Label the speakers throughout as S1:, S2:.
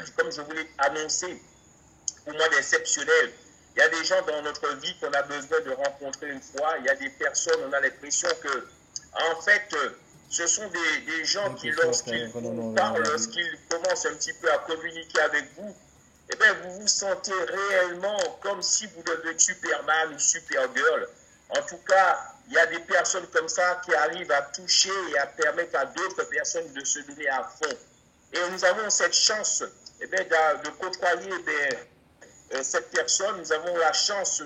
S1: comme je vous l'ai annoncé, pour moi d'exceptionnel. Il y a des gens dans notre vie qu'on a besoin de rencontrer une fois. Il y a des personnes, on a l'impression que, en fait, ce sont des gens qui, lorsqu'ils vous parlent, lorsqu'ils commencent un petit peu à communiquer avec vous, eh bien, vous vous sentez réellement comme si vous deviez être Superman ou Supergirl. En tout cas, il y a des personnes comme ça qui arrivent à toucher et à permettre à d'autres personnes de se donner à fond. Et nous avons cette chance eh bien, de côtoyer cette personne. Nous avons la chance,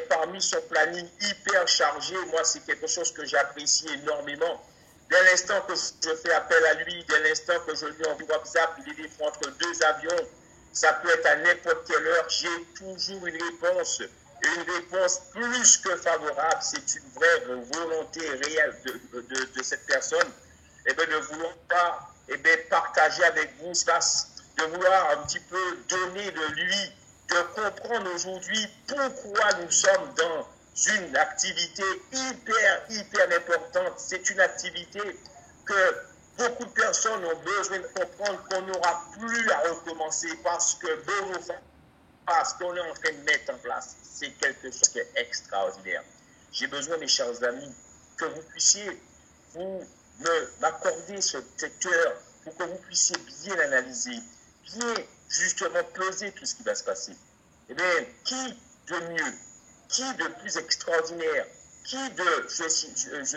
S1: parmi son planning hyper chargé, moi c'est quelque chose que j'apprécie énormément. Dès l'instant que je fais appel à lui, dès l'instant que je lui envoie WhatsApp, il est des fois entre deux avions, ça peut être à n'importe quelle heure, j'ai toujours une réponse. Et une réponse plus que favorable, c'est une vraie volonté réelle de cette personne eh bien, de vouloir partager avec vous ça, de vouloir un petit peu donner de lui, de comprendre aujourd'hui pourquoi nous sommes dans une activité hyper importante. C'est une activité que beaucoup de personnes ont besoin de comprendre qu'on n'aura plus à recommencer parce que parce qu'on est en train de mettre en place. C'est quelque chose qui est extraordinaire. J'ai besoin, mes chers amis, que vous puissiez m'accorder ce secteur pour que vous puissiez bien analyser, bien justement peser tout ce qui va se passer. Eh bien, qui de mieux, qui de plus extraordinaire, qui de,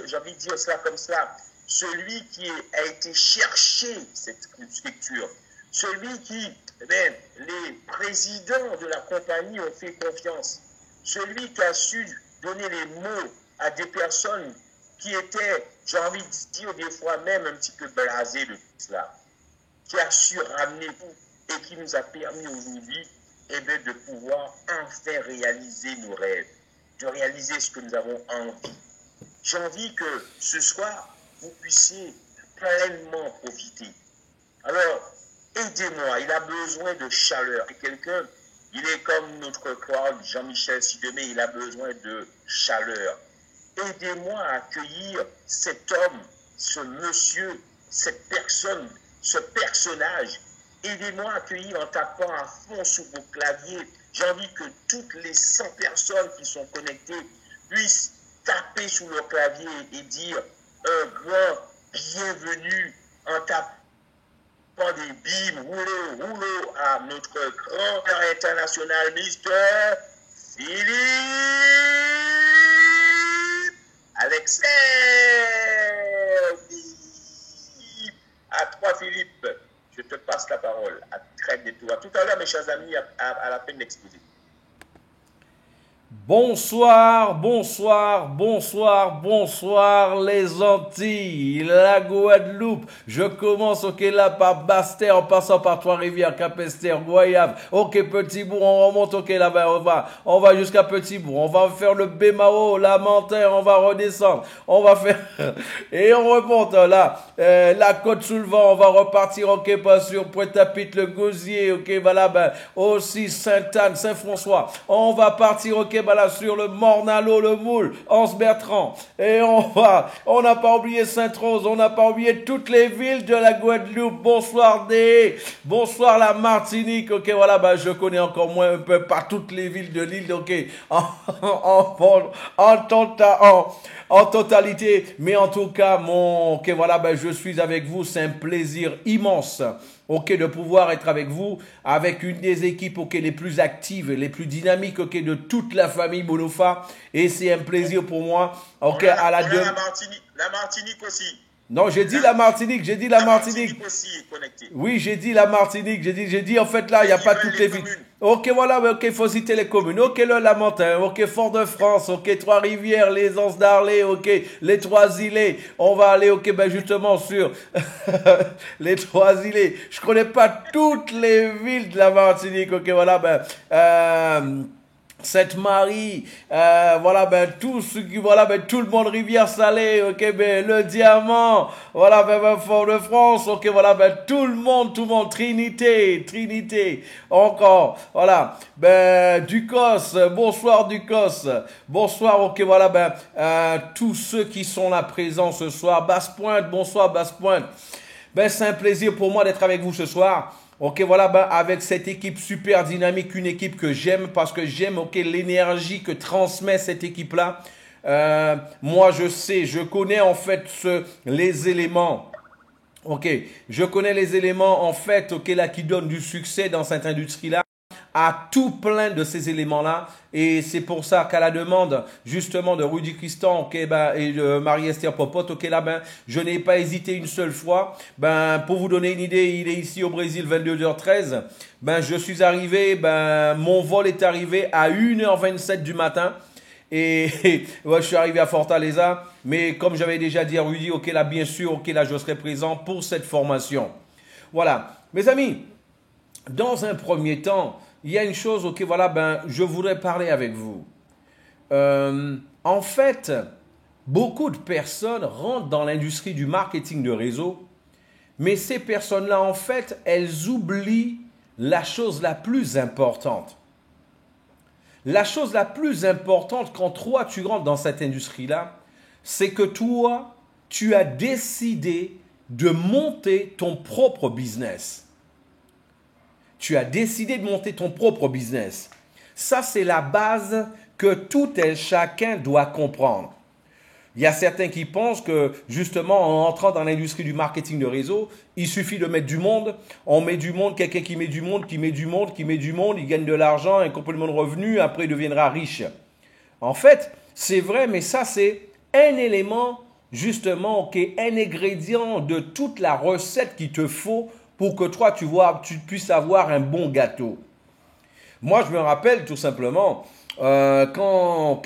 S1: j'ai envie de dire cela comme ça, celui qui a été chercher cette structure, celui qui, eh bien, les présidents de la compagnie ont fait confiance, celui qui a su donner les mots à des personnes qui étaient, j'ai envie de dire des fois même un petit peu blasées de tout cela, qui a su ramener tout et qui nous a permis aujourd'hui eh bien, de pouvoir enfin réaliser nos rêves, de réaliser ce que nous avons envie. J'ai envie que ce soir, vous puissiez pleinement profiter. Alors, aidez-moi, il a besoin de chaleur. Et quelqu'un, il est comme notre Claude, Jean-Michel Sidemé, il a besoin de chaleur. Aidez-moi à accueillir cet homme, ce monsieur, cette personne, ce personnage. Aidez-moi à accueillir en tapant à fond sur vos claviers. J'ai envie que toutes les 100 personnes qui sont connectées puissent taper sur le clavier et dire un grand bienvenue en tapant des bim, rouleau à notre grand père international, Mister Philippe Alexei. À toi, Philippe, je te passe la parole. À très bientôt. À tout à l'heure, mes chers amis, à la fin de l'exposé.
S2: Bonsoir, bonsoir, bonsoir, bonsoir les Antilles, la Guadeloupe. Je commence, ok, là par Basse-Terre en passant par Trois-Rivières, Cap-Esther, Goyave. Ok, Petit-Bourg, on remonte, ok, là-bas, on va jusqu'à Petit-Bourg. On va faire le Bémao, la Montagne, on va redescendre. On va faire, et on remonte, là, la côte sous le vent, on va repartir, ok, pas sur Pointe-à-Pitre, le Gosier, ok, voilà, ben, aussi Sainte-Anne, Saint-François. On va partir, ok, ben là, sur le Mornalo, le Moule, Anse-Bertrand. Et on n'a pas oublié Sainte-Rose, on n'a pas oublié toutes les villes de la Guadeloupe. Bonsoir bonsoir la Martinique, ok, voilà, bah, je connais encore moins un peu pas toutes les villes de l'île, ok, en totalité, mais en tout cas, ok, voilà, ben, je suis avec vous, c'est un plaisir immense. Ok, de pouvoir être avec vous, avec une des équipes ok, les plus actives, les plus dynamiques ok, de toute la famille Bonofa. Et c'est un plaisir pour moi. Ok,
S1: la Martinique aussi.
S2: Non, j'ai dit la Martinique, j'ai dit la Martinique.
S1: Aussi est connectée.
S2: Oui, j'ai dit la Martinique, j'ai dit en fait là, il n'y a pas toutes les villes. Ok, voilà, ok, il faut citer les communes. Ok, le Lamentin, ok, Fort-de-France, ok, Trois-Rivières, les Anses d'Arlé, ok, les Trois-Îlets. On va aller, ok, ben justement sur les Trois-Îlets. Je connais pas toutes les villes de la Martinique, ok, voilà, ben, Sainte-Marie, voilà, ben, tout ce qui, voilà, ben, tout le monde, Rivière-Salée, ok, ben, le Diamant, voilà, ben, Fort-de-France, ok, voilà, ben, tout le monde, Trinité, encore, voilà, ben, Ducos, bonsoir Ducos, bonsoir, ok, voilà, ben, tous ceux qui sont là présents ce soir, Basse-Pointe, bonsoir Basse-Pointe, ben, c'est un plaisir pour moi d'être avec vous ce soir. Ok, voilà, ben, avec cette équipe super dynamique, une équipe que j'aime parce que j'aime l'énergie que transmet cette équipe-là. Moi, je sais, je connais en fait les éléments. Ok, je connais les éléments en fait, ok, là, qui donnent du succès dans cette industrie-là, à tout plein de ces éléments-là. Et c'est pour ça qu'à la demande, justement, de Rudy Christian, ok, ben, et de Marie-Esther Popote, ok, là, ben, je n'ai pas hésité une seule fois. Ben, pour vous donner une idée, il est ici au Brésil, 22h13. Ben, je suis arrivé, ben, mon vol est arrivé à 1h27 du matin. Et ouais, je suis arrivé à Fortaleza, mais comme j'avais déjà dit à Rudy, ok là bien sûr, ok là je serai présent pour cette formation. Voilà, mes amis, dans un premier temps, il y a une chose, ok voilà, ben je voudrais parler avec vous. En fait, beaucoup de personnes rentrent dans l'industrie du marketing de réseau, mais ces personnes-là, en fait, elles oublient la chose la plus importante. La chose la plus importante quand toi tu rentres dans cette industrie-là, c'est que toi, tu as décidé de monter ton propre business. Tu as décidé de monter ton propre business. Ça, c'est la base que tout et chacun doit comprendre. Il y a certains qui pensent que justement en entrant dans l'industrie du marketing de réseau, il suffit de mettre du monde, on met du monde, quelqu'un qui met du monde, qui met du monde, qui met du monde, il gagne de l'argent, un complément de revenu, après il deviendra riche. En fait, c'est vrai, mais ça c'est un élément justement, okay, un ingrédient de toute la recette qu'il te faut pour que toi tu puisses avoir un bon gâteau. Moi je me rappelle tout simplement quand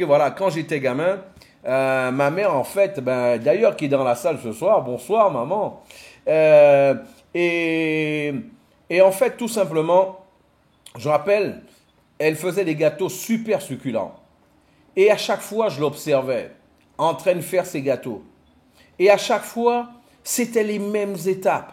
S2: j'étais gamin, ma mère, en fait, ben, d'ailleurs, qui est dans la salle ce soir, bonsoir maman. Euh, et, et en fait, tout simplement, je rappelle, elle faisait des gâteaux super succulents. Et à chaque fois, je l'observais en train de faire ces gâteaux. Et à chaque fois, c'était les mêmes étapes.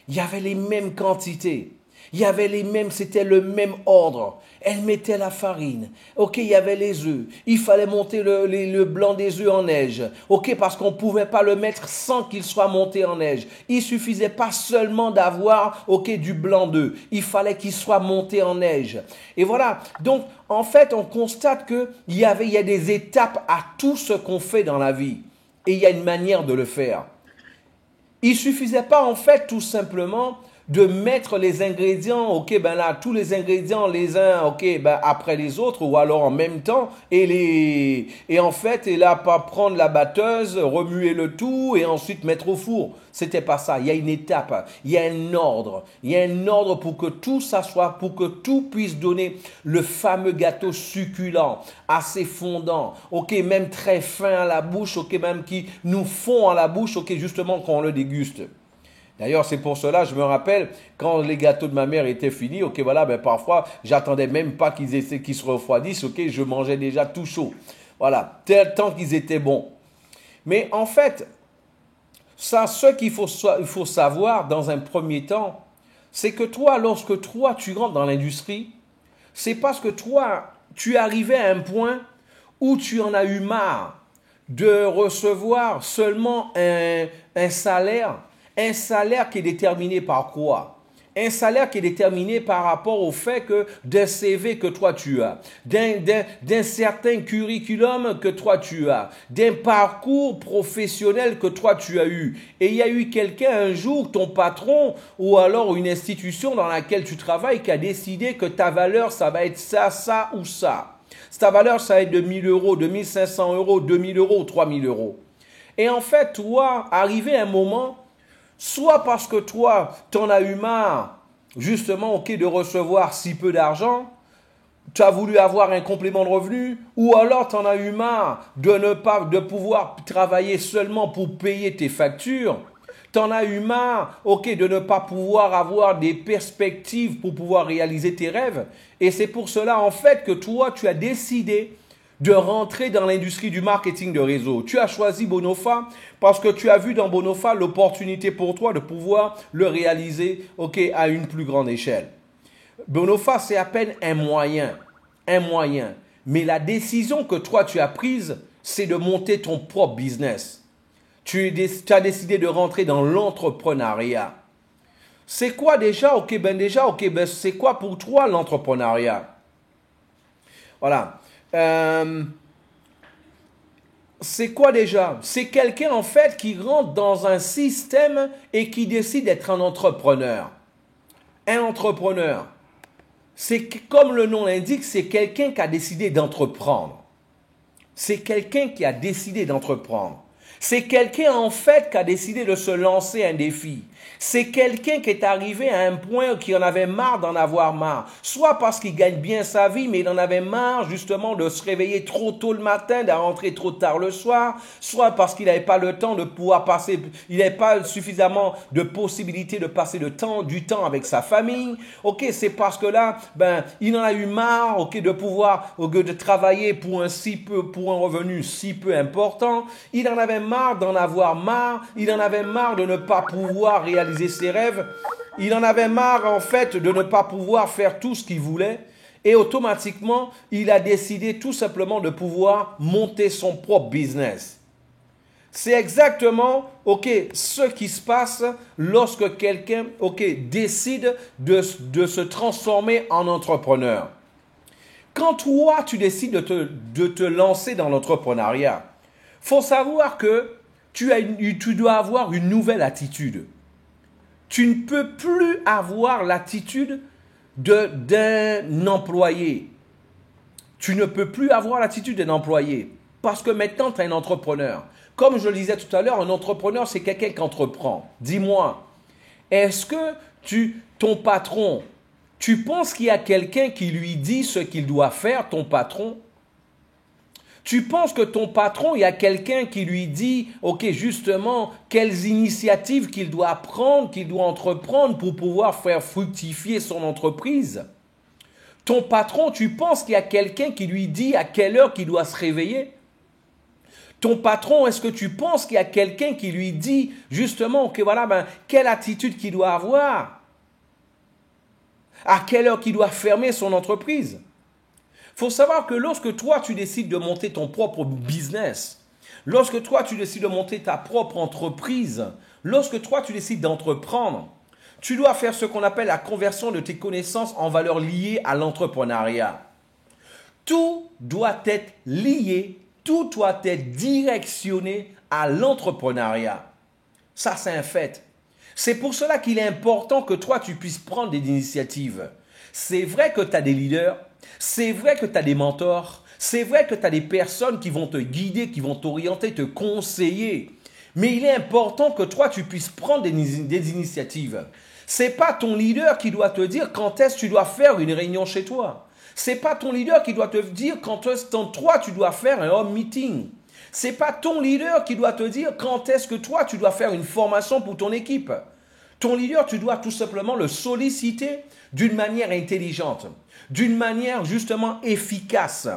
S2: Il y avait les mêmes quantités. Il y avait les mêmes, c'était le même ordre. Elle mettait la farine. Ok, il y avait les œufs. Il fallait monter le blanc des œufs en neige. Ok, parce qu'on ne pouvait pas le mettre sans qu'il soit monté en neige. Il suffisait pas seulement d'avoir, ok, du blanc d'œuf. Il fallait qu'il soit monté en neige. Et voilà. Donc, en fait, on constate qu'il y a des étapes à tout ce qu'on fait dans la vie. Et il y a une manière de le faire. Il suffisait pas, en fait, tout simplement de mettre les ingrédients, ok, ben là, tous les ingrédients les uns, ok, ben après les autres, ou alors en même temps, et en fait, et là, pas prendre la batteuse, remuer le tout, et ensuite mettre au four. C'était pas ça. Il y a une étape, il y a un ordre. Il y a un ordre pour que tout ça soit, pour que tout puisse donner le fameux gâteau succulent, assez fondant, ok, même très fin à la bouche, ok, même qui nous fond à la bouche, ok, justement quand on le déguste. D'ailleurs, c'est pour cela, je me rappelle, quand les gâteaux de ma mère étaient finis, ok, voilà, ben parfois, j'attendais même pas qu'ils se refroidissent, ok, je mangeais déjà tout chaud. Voilà, tant qu'ils étaient bons. Mais en fait, ça, ce qu'il faut savoir dans un premier temps, c'est que toi, lorsque toi, tu rentres dans l'industrie, c'est parce que toi, tu es arrivé à un point où tu en as eu marre de recevoir seulement un salaire qui est déterminé par quoi? Un salaire qui est déterminé par rapport au fait que d'un CV que toi tu as, d'un certain curriculum que toi tu as, d'un parcours professionnel que toi tu as eu. Et il y a eu quelqu'un un jour, ton patron ou alors une institution dans laquelle tu travailles qui a décidé que ta valeur ça va être ça, ça ou ça. Ta valeur ça va être de 1000 euros, de 1500 euros, 2000 euros, 3000 euros. Et en fait, toi, arrivé à un moment, soit parce que toi, tu en as eu marre, justement, ok, de recevoir si peu d'argent, tu as voulu avoir un complément de revenu, ou alors tu en as eu marre de pouvoir travailler seulement pour payer tes factures. Tu en as eu marre, ok, de ne pas pouvoir avoir des perspectives pour pouvoir réaliser tes rêves. Et c'est pour cela, en fait, que toi, tu as décidé de rentrer dans l'industrie du marketing de réseau. Tu as choisi Bonofa parce que tu as vu dans Bonofa l'opportunité pour toi de pouvoir le réaliser, ok, à une plus grande échelle. Bonofa, c'est à peine un moyen. Mais la décision que toi, tu as prise, c'est de monter ton propre business. Tu as décidé de rentrer dans l'entrepreneuriat. C'est quoi déjà? Ok, c'est quoi pour toi l'entrepreneuriat? Voilà. C'est quoi déjà? C'est quelqu'un en fait qui rentre dans un système et qui décide d'être un entrepreneur. Un entrepreneur. C'est comme le nom l'indique, c'est quelqu'un qui a décidé d'entreprendre. C'est quelqu'un qui a décidé d'entreprendre. C'est quelqu'un en fait qui a décidé de se lancer un défi. C'est quelqu'un qui est arrivé à un point qui en avait marre d'en avoir marre. Soit parce qu'il gagne bien sa vie, mais il en avait marre justement de se réveiller trop tôt le matin, de rentrer trop tard le soir. Soit parce qu'il n'avait pas le temps de pouvoir passer, il n'avait pas suffisamment de possibilités de passer du temps avec sa famille. Ok, c'est parce que là, il en a eu marre, ok, de travailler pour un revenu si peu important. Il en avait marre d'en avoir marre. Il en avait marre de ne pas pouvoir réaliser ses rêves. Il en avait marre en fait de ne pas pouvoir faire tout ce qu'il voulait. Et automatiquement, il a décidé tout simplement de pouvoir monter son propre business. C'est exactement, ce qui se passe lorsque quelqu'un, décide de se transformer en entrepreneur. Quand toi, tu décides de te lancer dans l'entrepreneuriat, il faut savoir que tu dois avoir une nouvelle attitude. Tu ne peux plus avoir l'attitude d'un employé. Tu ne peux plus avoir l'attitude d'un employé parce que maintenant, tu es un entrepreneur. Comme je le disais tout à l'heure, un entrepreneur, c'est quelqu'un qui entreprend. Dis-moi, est-ce que ton patron, tu penses qu'il y a quelqu'un qui lui dit ce qu'il doit faire, ton patron? Tu penses que ton patron, il y a quelqu'un qui lui dit, justement, quelles initiatives qu'il doit prendre, qu'il doit entreprendre pour pouvoir faire fructifier son entreprise? Ton patron, tu penses qu'il y a quelqu'un qui lui dit à quelle heure qu'il doit se réveiller? Ton patron, est-ce que tu penses qu'il y a quelqu'un qui lui dit, justement, quelle attitude qu'il doit avoir? À quelle heure qu'il doit fermer son entreprise? Il faut savoir que lorsque toi, tu décides de monter ton propre business, lorsque toi, tu décides de monter ta propre entreprise, lorsque toi, tu décides d'entreprendre, tu dois faire ce qu'on appelle la conversion de tes connaissances en valeurs liées à l'entrepreneuriat. Tout doit être lié, tout doit être directionné à l'entrepreneuriat. Ça, c'est un fait. C'est pour cela qu'il est important que toi, tu puisses prendre des initiatives. C'est vrai que tu as des leaders, c'est vrai que tu as des mentors, c'est vrai que tu as des personnes qui vont te guider, qui vont t'orienter, te conseiller. Mais il est important que toi, tu puisses prendre des initiatives. Ce n'est pas ton leader qui doit te dire quand est-ce que tu dois faire une réunion chez toi. Ce n'est pas ton leader qui doit te dire quand est-ce que toi, tu dois faire un home meeting. Ce n'est pas ton leader qui doit te dire quand est-ce que toi, tu dois faire une formation pour ton équipe. Ton leader, tu dois tout simplement le solliciter d'une manière intelligente, d'une manière justement efficace.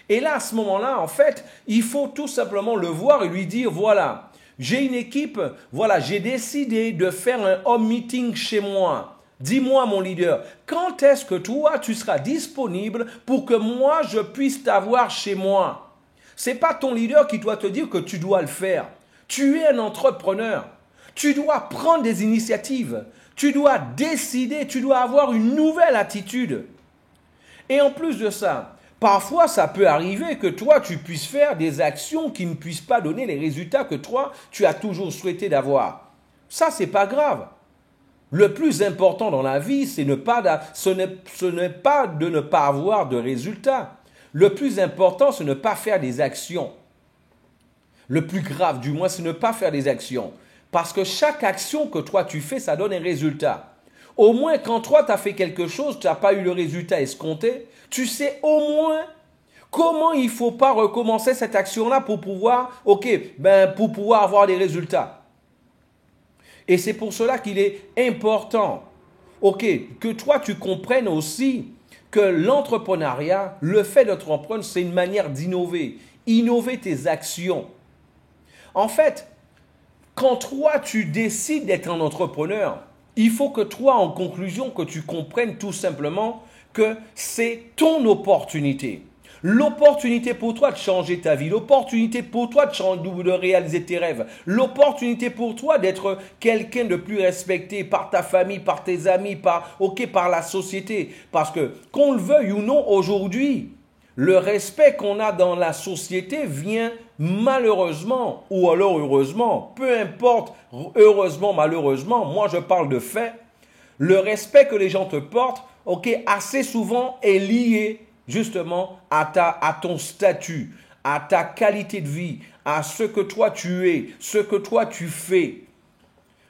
S2: Et là, à ce moment-là, en fait, il faut tout simplement le voir et lui dire, voilà, j'ai une équipe, voilà, j'ai décidé de faire un home meeting chez moi. Dis-moi, mon leader, quand est-ce que toi, tu seras disponible pour que moi, je puisse t'avoir chez moi? Ce n'est pas ton leader qui doit te dire que tu dois le faire. Tu es un entrepreneur. Tu dois prendre des initiatives. Tu dois décider. Tu dois avoir une nouvelle attitude. Et en plus de ça, parfois, ça peut arriver que toi, tu puisses faire des actions qui ne puissent pas donner les résultats que toi, tu as toujours souhaité d'avoir. Ça, c'est pas grave. Le plus important dans la vie, ce n'est pas de ne pas avoir de résultats. Le plus important, c'est de ne pas faire des actions. Le plus grave, du moins, c'est de ne pas faire des actions. Parce que chaque action que toi, tu fais, ça donne un résultat. Au moins, quand toi, tu as fait quelque chose, tu n'as pas eu le résultat escompté, tu sais au moins comment il ne faut pas recommencer cette action-là pour pouvoir, pour pouvoir avoir des résultats. Et c'est pour cela qu'il est important, que toi, tu comprennes aussi que l'entrepreneuriat, le fait d'entreprendre, c'est une manière d'innover. Innover tes actions. En fait, quand toi, tu décides d'être un entrepreneur, il faut que toi, en conclusion, que tu comprennes tout simplement que c'est ton opportunité. L'opportunité pour toi de changer ta vie, l'opportunité pour toi de réaliser tes rêves, l'opportunité pour toi d'être quelqu'un de plus respecté par ta famille, par tes amis, par la société. Parce que, qu'on le veuille ou non, aujourd'hui, le respect qu'on a dans la société vient malheureusement, ou alors heureusement, peu importe, heureusement, malheureusement, moi je parle de fait, le respect que les gens te portent, assez souvent est lié justement à ton statut, à ta qualité de vie, à ce que toi tu es, ce que toi tu fais.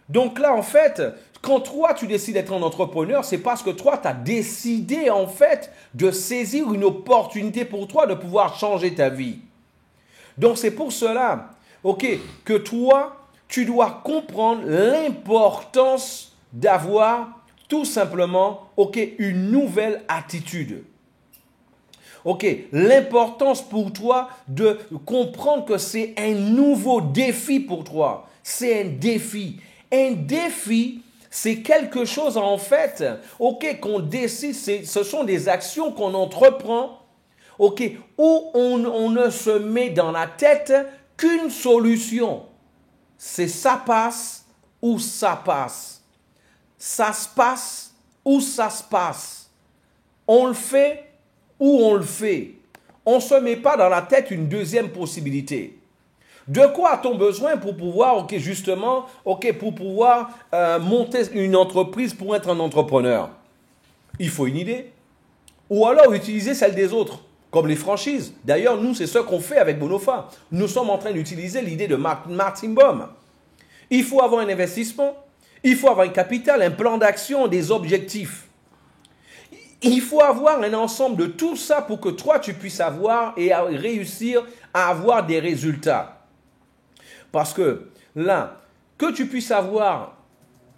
S2: Donc là, en fait, quand toi tu décides d'être un entrepreneur, c'est parce que toi tu as décidé en fait de saisir une opportunité pour toi de pouvoir changer ta vie. Donc c'est pour cela, que toi, tu dois comprendre l'importance d'avoir tout simplement, une nouvelle attitude. L'importance pour toi de comprendre que c'est un nouveau défi pour toi. C'est un défi. Un défi, c'est quelque chose en fait, qu'on décide, ce sont des actions qu'on entreprend, où on ne se met dans la tête qu'une solution. C'est ça passe ou ça passe. Ça se passe ou ça se passe. On le fait ou on le fait. On ne se met pas dans la tête une deuxième possibilité. De quoi a-t-on besoin pour pouvoir, pour pouvoir monter une entreprise pour être un entrepreneur? Il faut une idée. Ou alors utiliser celle des autres, comme les franchises. D'ailleurs, nous, c'est ce qu'on fait avec Bonofa. Nous sommes en train d'utiliser l'idée de Martin Baum. Il faut avoir un investissement, il faut avoir un capital, un plan d'action, des objectifs. Il faut avoir un ensemble de tout ça pour que toi, tu puisses avoir et réussir à avoir des résultats. Parce que là, que tu puisses avoir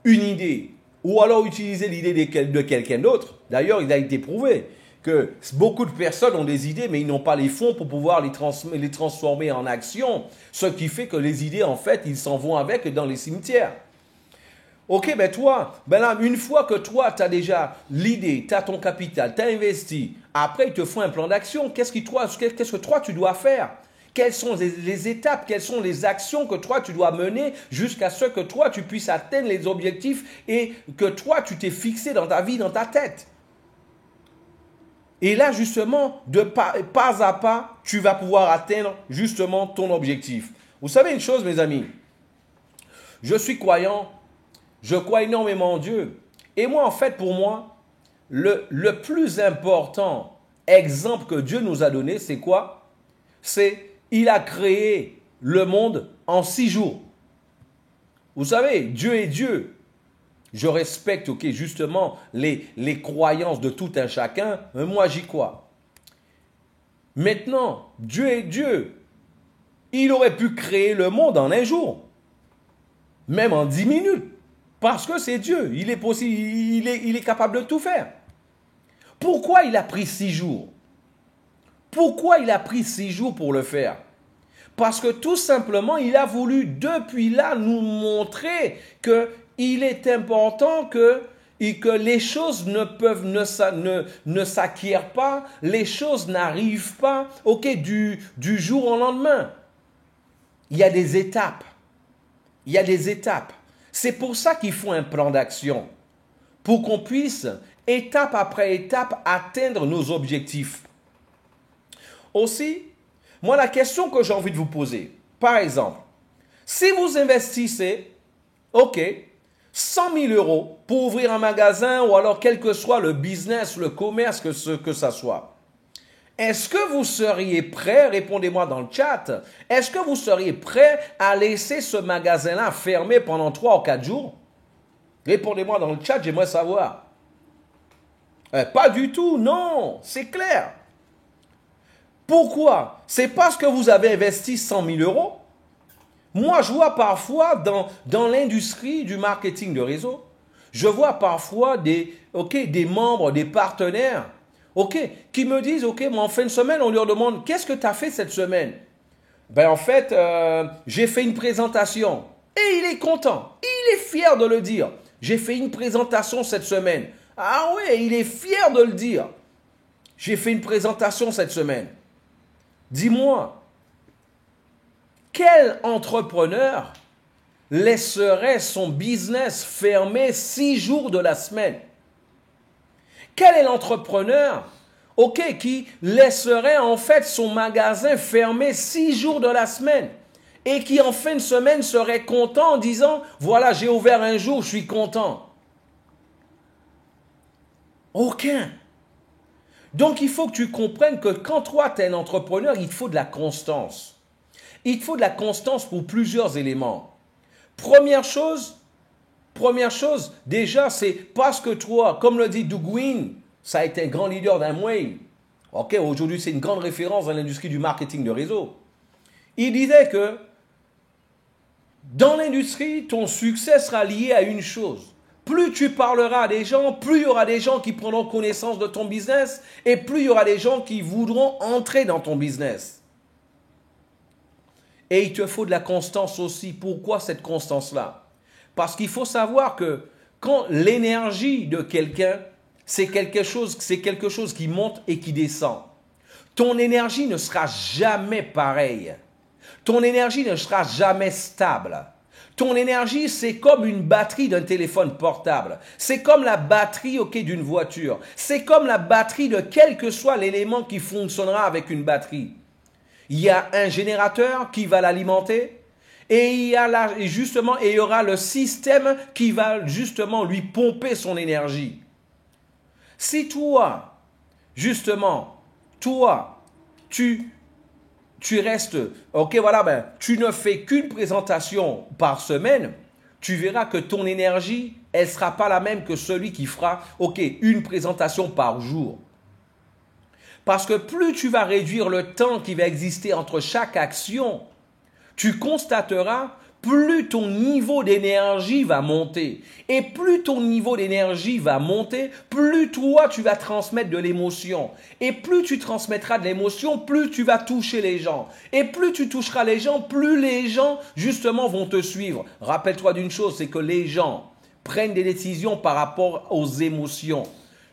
S2: une idée ou alors utiliser l'idée de quelqu'un d'autre, d'ailleurs, il a été prouvé que beaucoup de personnes ont des idées, mais ils n'ont pas les fonds pour pouvoir les transformer en action, ce qui fait que les idées, en fait, ils s'en vont avec dans les cimetières. Là, une fois que toi, tu as déjà l'idée, tu as ton capital, tu as investi, après, il te faut un plan d'action. Qu'est-ce que toi, tu dois faire? Quelles sont les étapes, quelles sont les actions que toi, tu dois mener jusqu'à ce que toi, tu puisses atteindre les objectifs et que toi, tu t'es fixé dans ta vie, dans ta tête. Et là, justement, de pas à pas, tu vas pouvoir atteindre justement ton objectif. Vous savez une chose, mes amis, je suis croyant, je crois énormément en Dieu. Et moi, en fait, pour moi, le plus important exemple que Dieu nous a donné, c'est quoi? C'est il a créé le monde en 6 jours. Vous savez, Dieu est Dieu. Je respecte, justement, les croyances de tout un chacun, mais moi, j'y crois. Maintenant, Dieu est Dieu. Il aurait pu créer le monde en 1 jour, même en 10 minutes, parce que c'est Dieu. Il est possible, il est capable de tout faire. Pourquoi il a pris 6 jours? Pourquoi il a pris 6 jours pour le faire? Parce que tout simplement, il a voulu depuis là nous montrer qu'il est important que les choses ne s'acquièrent pas, les choses n'arrivent pas du jour au lendemain. Il y a des étapes. Il y a des étapes. C'est pour ça qu'il faut un plan d'action, pour qu'on puisse, étape après étape, atteindre nos objectifs. Aussi, moi, la question que j'ai envie de vous poser, par exemple, si vous investissez, 100 000 euros pour ouvrir un magasin ou alors quel que soit le business, le commerce, que ça soit, est-ce que vous seriez prêt, répondez-moi dans le chat, est-ce que vous seriez prêt à laisser ce magasin-là fermé pendant 3 ou 4 jours? Répondez-moi dans le chat, j'aimerais savoir. Pas du tout, non, c'est clair. Pourquoi? C'est parce que vous avez investi 100 000 euros. Moi, je vois parfois dans l'industrie du marketing de réseau, je vois parfois des membres, des partenaires, qui me disent, mais en fin de semaine, on leur demande, qu'est-ce que tu as fait cette semaine? En fait, j'ai fait une présentation. Et il est content, il est fier de le dire. J'ai fait une présentation cette semaine. Ah ouais, il est fier de le dire. J'ai fait une présentation cette semaine. Dis-moi, quel entrepreneur laisserait son business fermé 6 jours de la semaine? Quel est l'entrepreneur, qui laisserait en fait son magasin fermé 6 jours de la semaine et qui en fin de semaine serait content en disant, voilà, j'ai ouvert un jour, je suis content? Aucun. Donc il faut que tu comprennes que quand toi tu es un entrepreneur, il te faut de la constance. Il te faut de la constance pour plusieurs éléments. Première chose, déjà, c'est parce que toi, comme le dit Doug Wynn, ça a été un grand leader d'Amway. Aujourd'hui, c'est une grande référence dans l'industrie du marketing de réseau. Il disait que dans l'industrie, ton succès sera lié à une chose. Plus tu parleras à des gens, plus il y aura des gens qui prendront connaissance de ton business et plus il y aura des gens qui voudront entrer dans ton business. Et il te faut de la constance aussi. Pourquoi cette constance-là? Parce qu'il faut savoir que quand l'énergie de quelqu'un, c'est quelque chose qui monte et qui descend. Ton énergie ne sera jamais pareille. Ton énergie ne sera jamais stable. Ton énergie, c'est comme une batterie d'un téléphone portable. C'est comme la batterie d'une voiture. C'est comme la batterie de quel que soit l'élément qui fonctionnera avec une batterie. Il y a un générateur qui va l'alimenter et il y aura le système qui va justement lui pomper son énergie. Si toi, tu restes, tu ne fais qu'une présentation par semaine, tu verras que ton énergie, elle ne sera pas la même que celui qui fera, une présentation par jour. Parce que plus tu vas réduire le temps qui va exister entre chaque action, tu constateras, plus ton niveau d'énergie va monter. Et plus ton niveau d'énergie va monter, plus toi tu vas transmettre de l'émotion. Et plus tu transmettras de l'émotion, plus tu vas toucher les gens. Et plus tu toucheras les gens, plus les gens justement vont te suivre. Rappelle-toi d'une chose, c'est que les gens prennent des décisions par rapport aux émotions.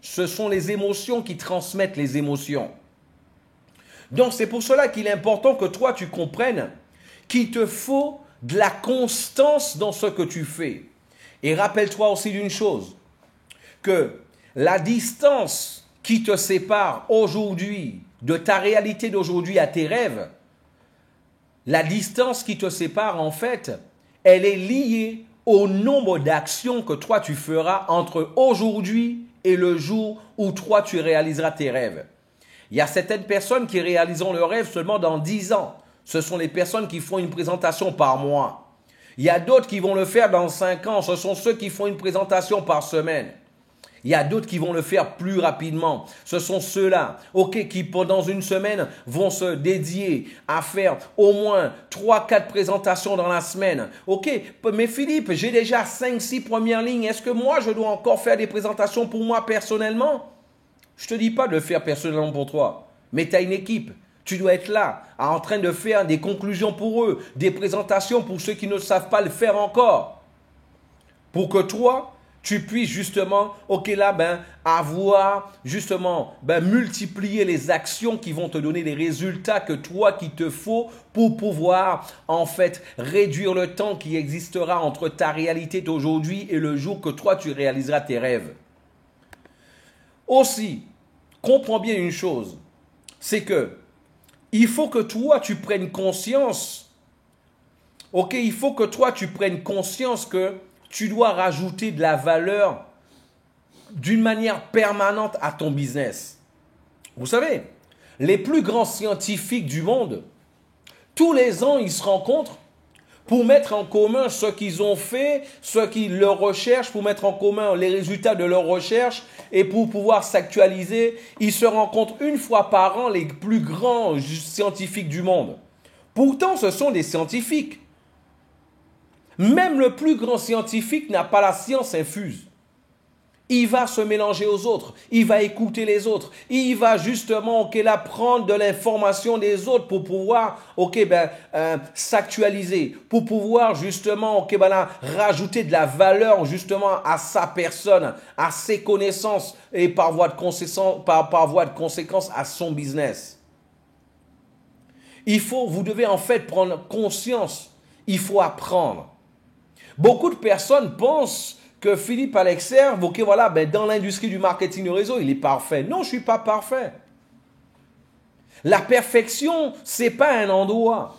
S2: Ce sont les émotions qui transmettent les émotions. Donc c'est pour cela qu'il est important que toi tu comprennes qu'il te faut de la constance dans ce que tu fais. Et rappelle-toi aussi d'une chose, que la distance qui te sépare aujourd'hui de ta réalité d'aujourd'hui à tes rêves, la distance qui te sépare en fait, elle est liée au nombre d'actions que toi tu feras entre aujourd'hui et le jour où toi tu réaliseras tes rêves. Il y a certaines personnes qui réaliseront leurs rêves seulement dans 10 ans. Ce sont les personnes qui font une présentation par mois. Il y a d'autres qui vont le faire dans 5 ans. Ce sont ceux qui font une présentation par semaine. Il y a d'autres qui vont le faire plus rapidement. Ce sont ceux-là, qui pendant une semaine vont se dédier à faire au moins 3-4 présentations dans la semaine. Mais Philippe, j'ai déjà 5-6 premières lignes. Est-ce que moi, je dois encore faire des présentations pour moi personnellement? Je ne te dis pas de le faire personnellement pour toi, mais tu as une équipe. Tu dois être là, en train de faire des conclusions pour eux, des présentations pour ceux qui ne savent pas le faire encore. Pour que toi, tu puisses justement, avoir justement, multiplier les actions qui vont te donner les résultats que toi qu'il te faut pour pouvoir, en fait, réduire le temps qui existera entre ta réalité d'aujourd'hui et le jour que toi, tu réaliseras tes rêves. Aussi, comprends bien une chose, c'est que il faut que toi tu prennes conscience, il faut que toi tu prennes conscience que tu dois rajouter de la valeur d'une manière permanente à ton business. Vous savez, les plus grands scientifiques du monde, tous les ans ils se rencontrent pour mettre en commun ce qu'ils ont fait, leur recherche, pour mettre en commun les résultats de leur recherche et pour pouvoir s'actualiser. Ils se rencontrent une fois par an, les plus grands scientifiques du monde. Pourtant, ce sont des scientifiques. Même le plus grand scientifique n'a pas la science infuse. Il va se mélanger aux autres, il va écouter les autres, il va justement prendre de l'information des autres pour pouvoir s'actualiser, pour pouvoir justement rajouter de la valeur justement à sa personne, à ses connaissances et par voie de conséquence à son business. Vous devez en fait prendre conscience. Il faut apprendre. Beaucoup de personnes pensent que Philippe Alexer, ok, voilà, ben dans l'industrie du marketing de réseau, il est parfait. Non, je ne suis pas parfait. La perfection, ce n'est pas un endroit.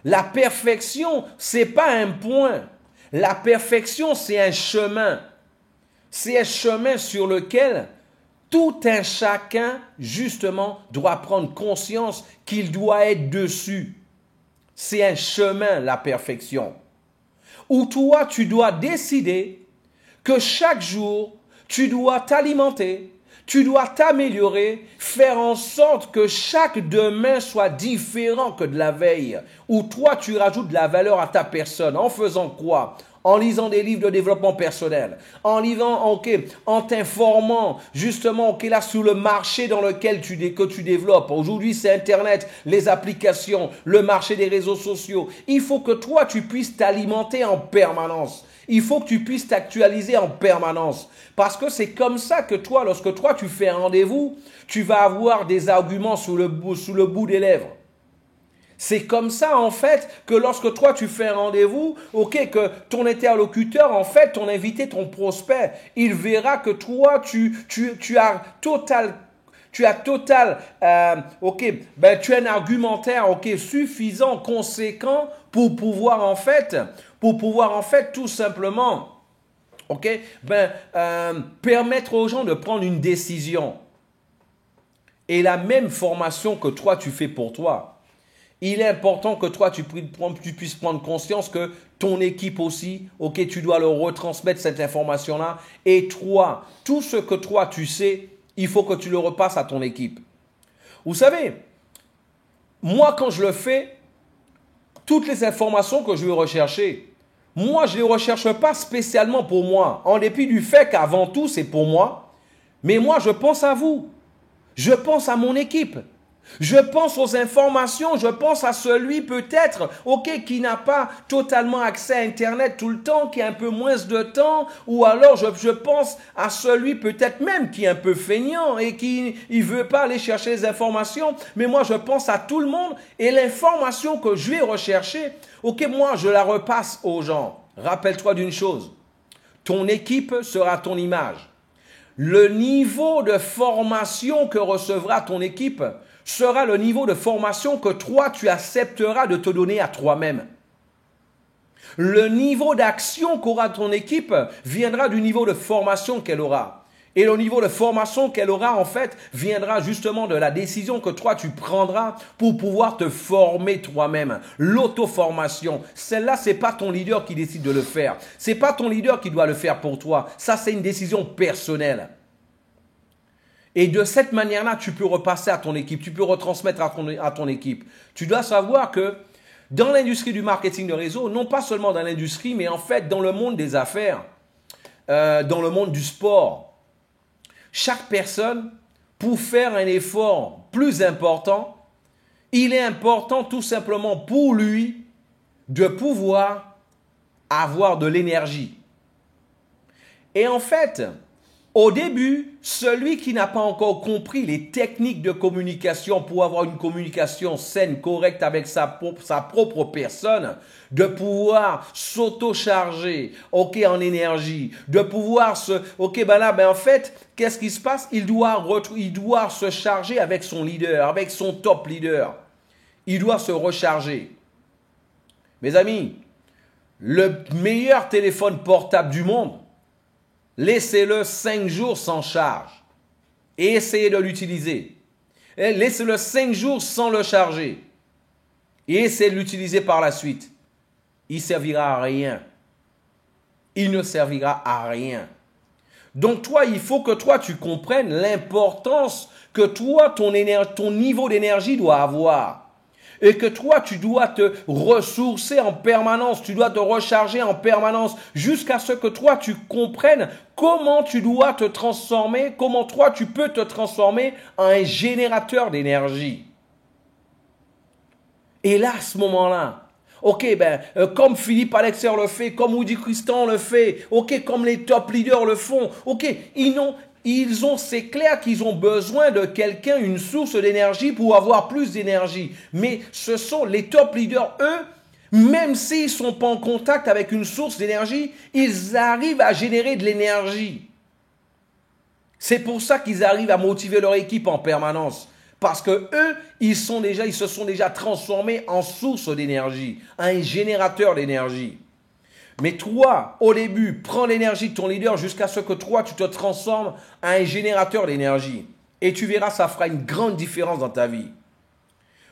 S2: La perfection, ce n'est pas un point. La perfection, c'est un chemin. C'est un chemin sur lequel tout un chacun, justement, doit prendre conscience qu'il doit être dessus. C'est un chemin, la perfection. Où toi, tu dois décider que chaque jour, tu dois t'alimenter, tu dois t'améliorer, faire en sorte que chaque demain soit différent que de la veille. Où toi, tu rajoutes de la valeur à ta personne. En faisant quoi ? En lisant des livres de développement personnel, en lisant, en t'informant justement, là sur le marché dans lequel tu développes. Aujourd'hui, c'est Internet, les applications, le marché des réseaux sociaux. Il faut que toi, tu puisses t'alimenter en permanence. Il faut que tu puisses t'actualiser en permanence. Parce que c'est comme ça que toi, lorsque toi, tu fais un rendez-vous, tu vas avoir des arguments sous le bout des lèvres. C'est comme ça, en fait, que lorsque toi, tu fais un rendez-vous, que ton interlocuteur, en fait, ton invité, ton prospect, il verra que toi, tu as tu as un argumentaire, suffisant, conséquent pour pouvoir, en fait, tout simplement, permettre aux gens de prendre une décision. Et la même formation que toi, tu fais pour toi. Il est important que toi, tu puisses prendre conscience que ton équipe aussi, tu dois leur retransmettre cette information-là. Et toi, tout ce que toi, tu sais, il faut que tu le repasses à ton équipe. Vous savez, moi, quand je le fais, toutes les informations que je vais rechercher, moi, je ne les recherche pas spécialement pour moi, en dépit du fait qu'avant tout, c'est pour moi. Mais moi, je pense à vous. Je pense à mon équipe. Je pense aux informations, je pense à celui peut-être, qui n'a pas totalement accès à Internet tout le temps, qui a un peu moins de temps, ou alors je pense à celui peut-être même qui est un peu feignant et qui ne veut pas aller chercher les informations, mais moi je pense à tout le monde et l'information que je vais rechercher, moi je la repasse aux gens. Rappelle-toi d'une chose, ton équipe sera ton image. Le niveau de formation que recevra ton équipe sera le niveau de formation que toi, tu accepteras de te donner à toi-même. Le niveau d'action qu'aura ton équipe viendra du niveau de formation qu'elle aura. Et le niveau de formation qu'elle aura, en fait, viendra justement de la décision que toi, tu prendras pour pouvoir te former toi-même. L'auto-formation, celle-là, ce n'est pas ton leader qui décide de le faire. Ce n'est pas ton leader qui doit le faire pour toi. Ça, c'est une décision personnelle. Et de cette manière-là, tu peux repasser à ton équipe, tu peux retransmettre à ton équipe. Tu dois savoir que dans l'industrie du marketing de réseau, non pas seulement dans l'industrie, mais en fait dans le monde des affaires, dans le monde du sport, chaque personne, pour faire un effort plus important, il est important tout simplement pour lui de pouvoir avoir de l'énergie. Et en fait, au début, celui qui n'a pas encore compris les techniques de communication pour avoir une communication saine, correcte avec sa propre personne, de pouvoir s'auto-charger, en énergie, de pouvoir en fait, qu'est-ce qui se passe? Il doit se charger avec son leader, avec son top leader. Il doit se recharger. Mes amis, le meilleur téléphone portable du monde, laissez-le 5 jours sans charge et essayez de l'utiliser. Laissez-le 5 jours sans le charger et essayez de l'utiliser par la suite. Il ne servira à rien. Il ne servira à rien. Donc toi, il faut que toi, tu comprennes l'importance que toi, ton niveau d'énergie doit avoir. Et que toi, tu dois te ressourcer en permanence, tu dois te recharger en permanence jusqu'à ce que toi, tu comprennes comment tu dois te transformer, comment toi, tu peux te transformer en un générateur d'énergie. Et là, à ce moment-là, comme Philippe Alexer le fait, comme Woody Christian le fait, comme les top leaders le font, c'est clair qu'ils ont besoin de quelqu'un, une source d'énergie pour avoir plus d'énergie. Mais ce sont les top leaders, eux, même s'ils ne sont pas en contact avec une source d'énergie, ils arrivent à générer de l'énergie. C'est pour ça qu'ils arrivent à motiver leur équipe en permanence. Parce que eux, ils se sont déjà transformés en source d'énergie, un générateur d'énergie. Mais toi, au début, prends l'énergie de ton leader jusqu'à ce que toi, tu te transformes en un générateur d'énergie. Et tu verras, ça fera une grande différence dans ta vie.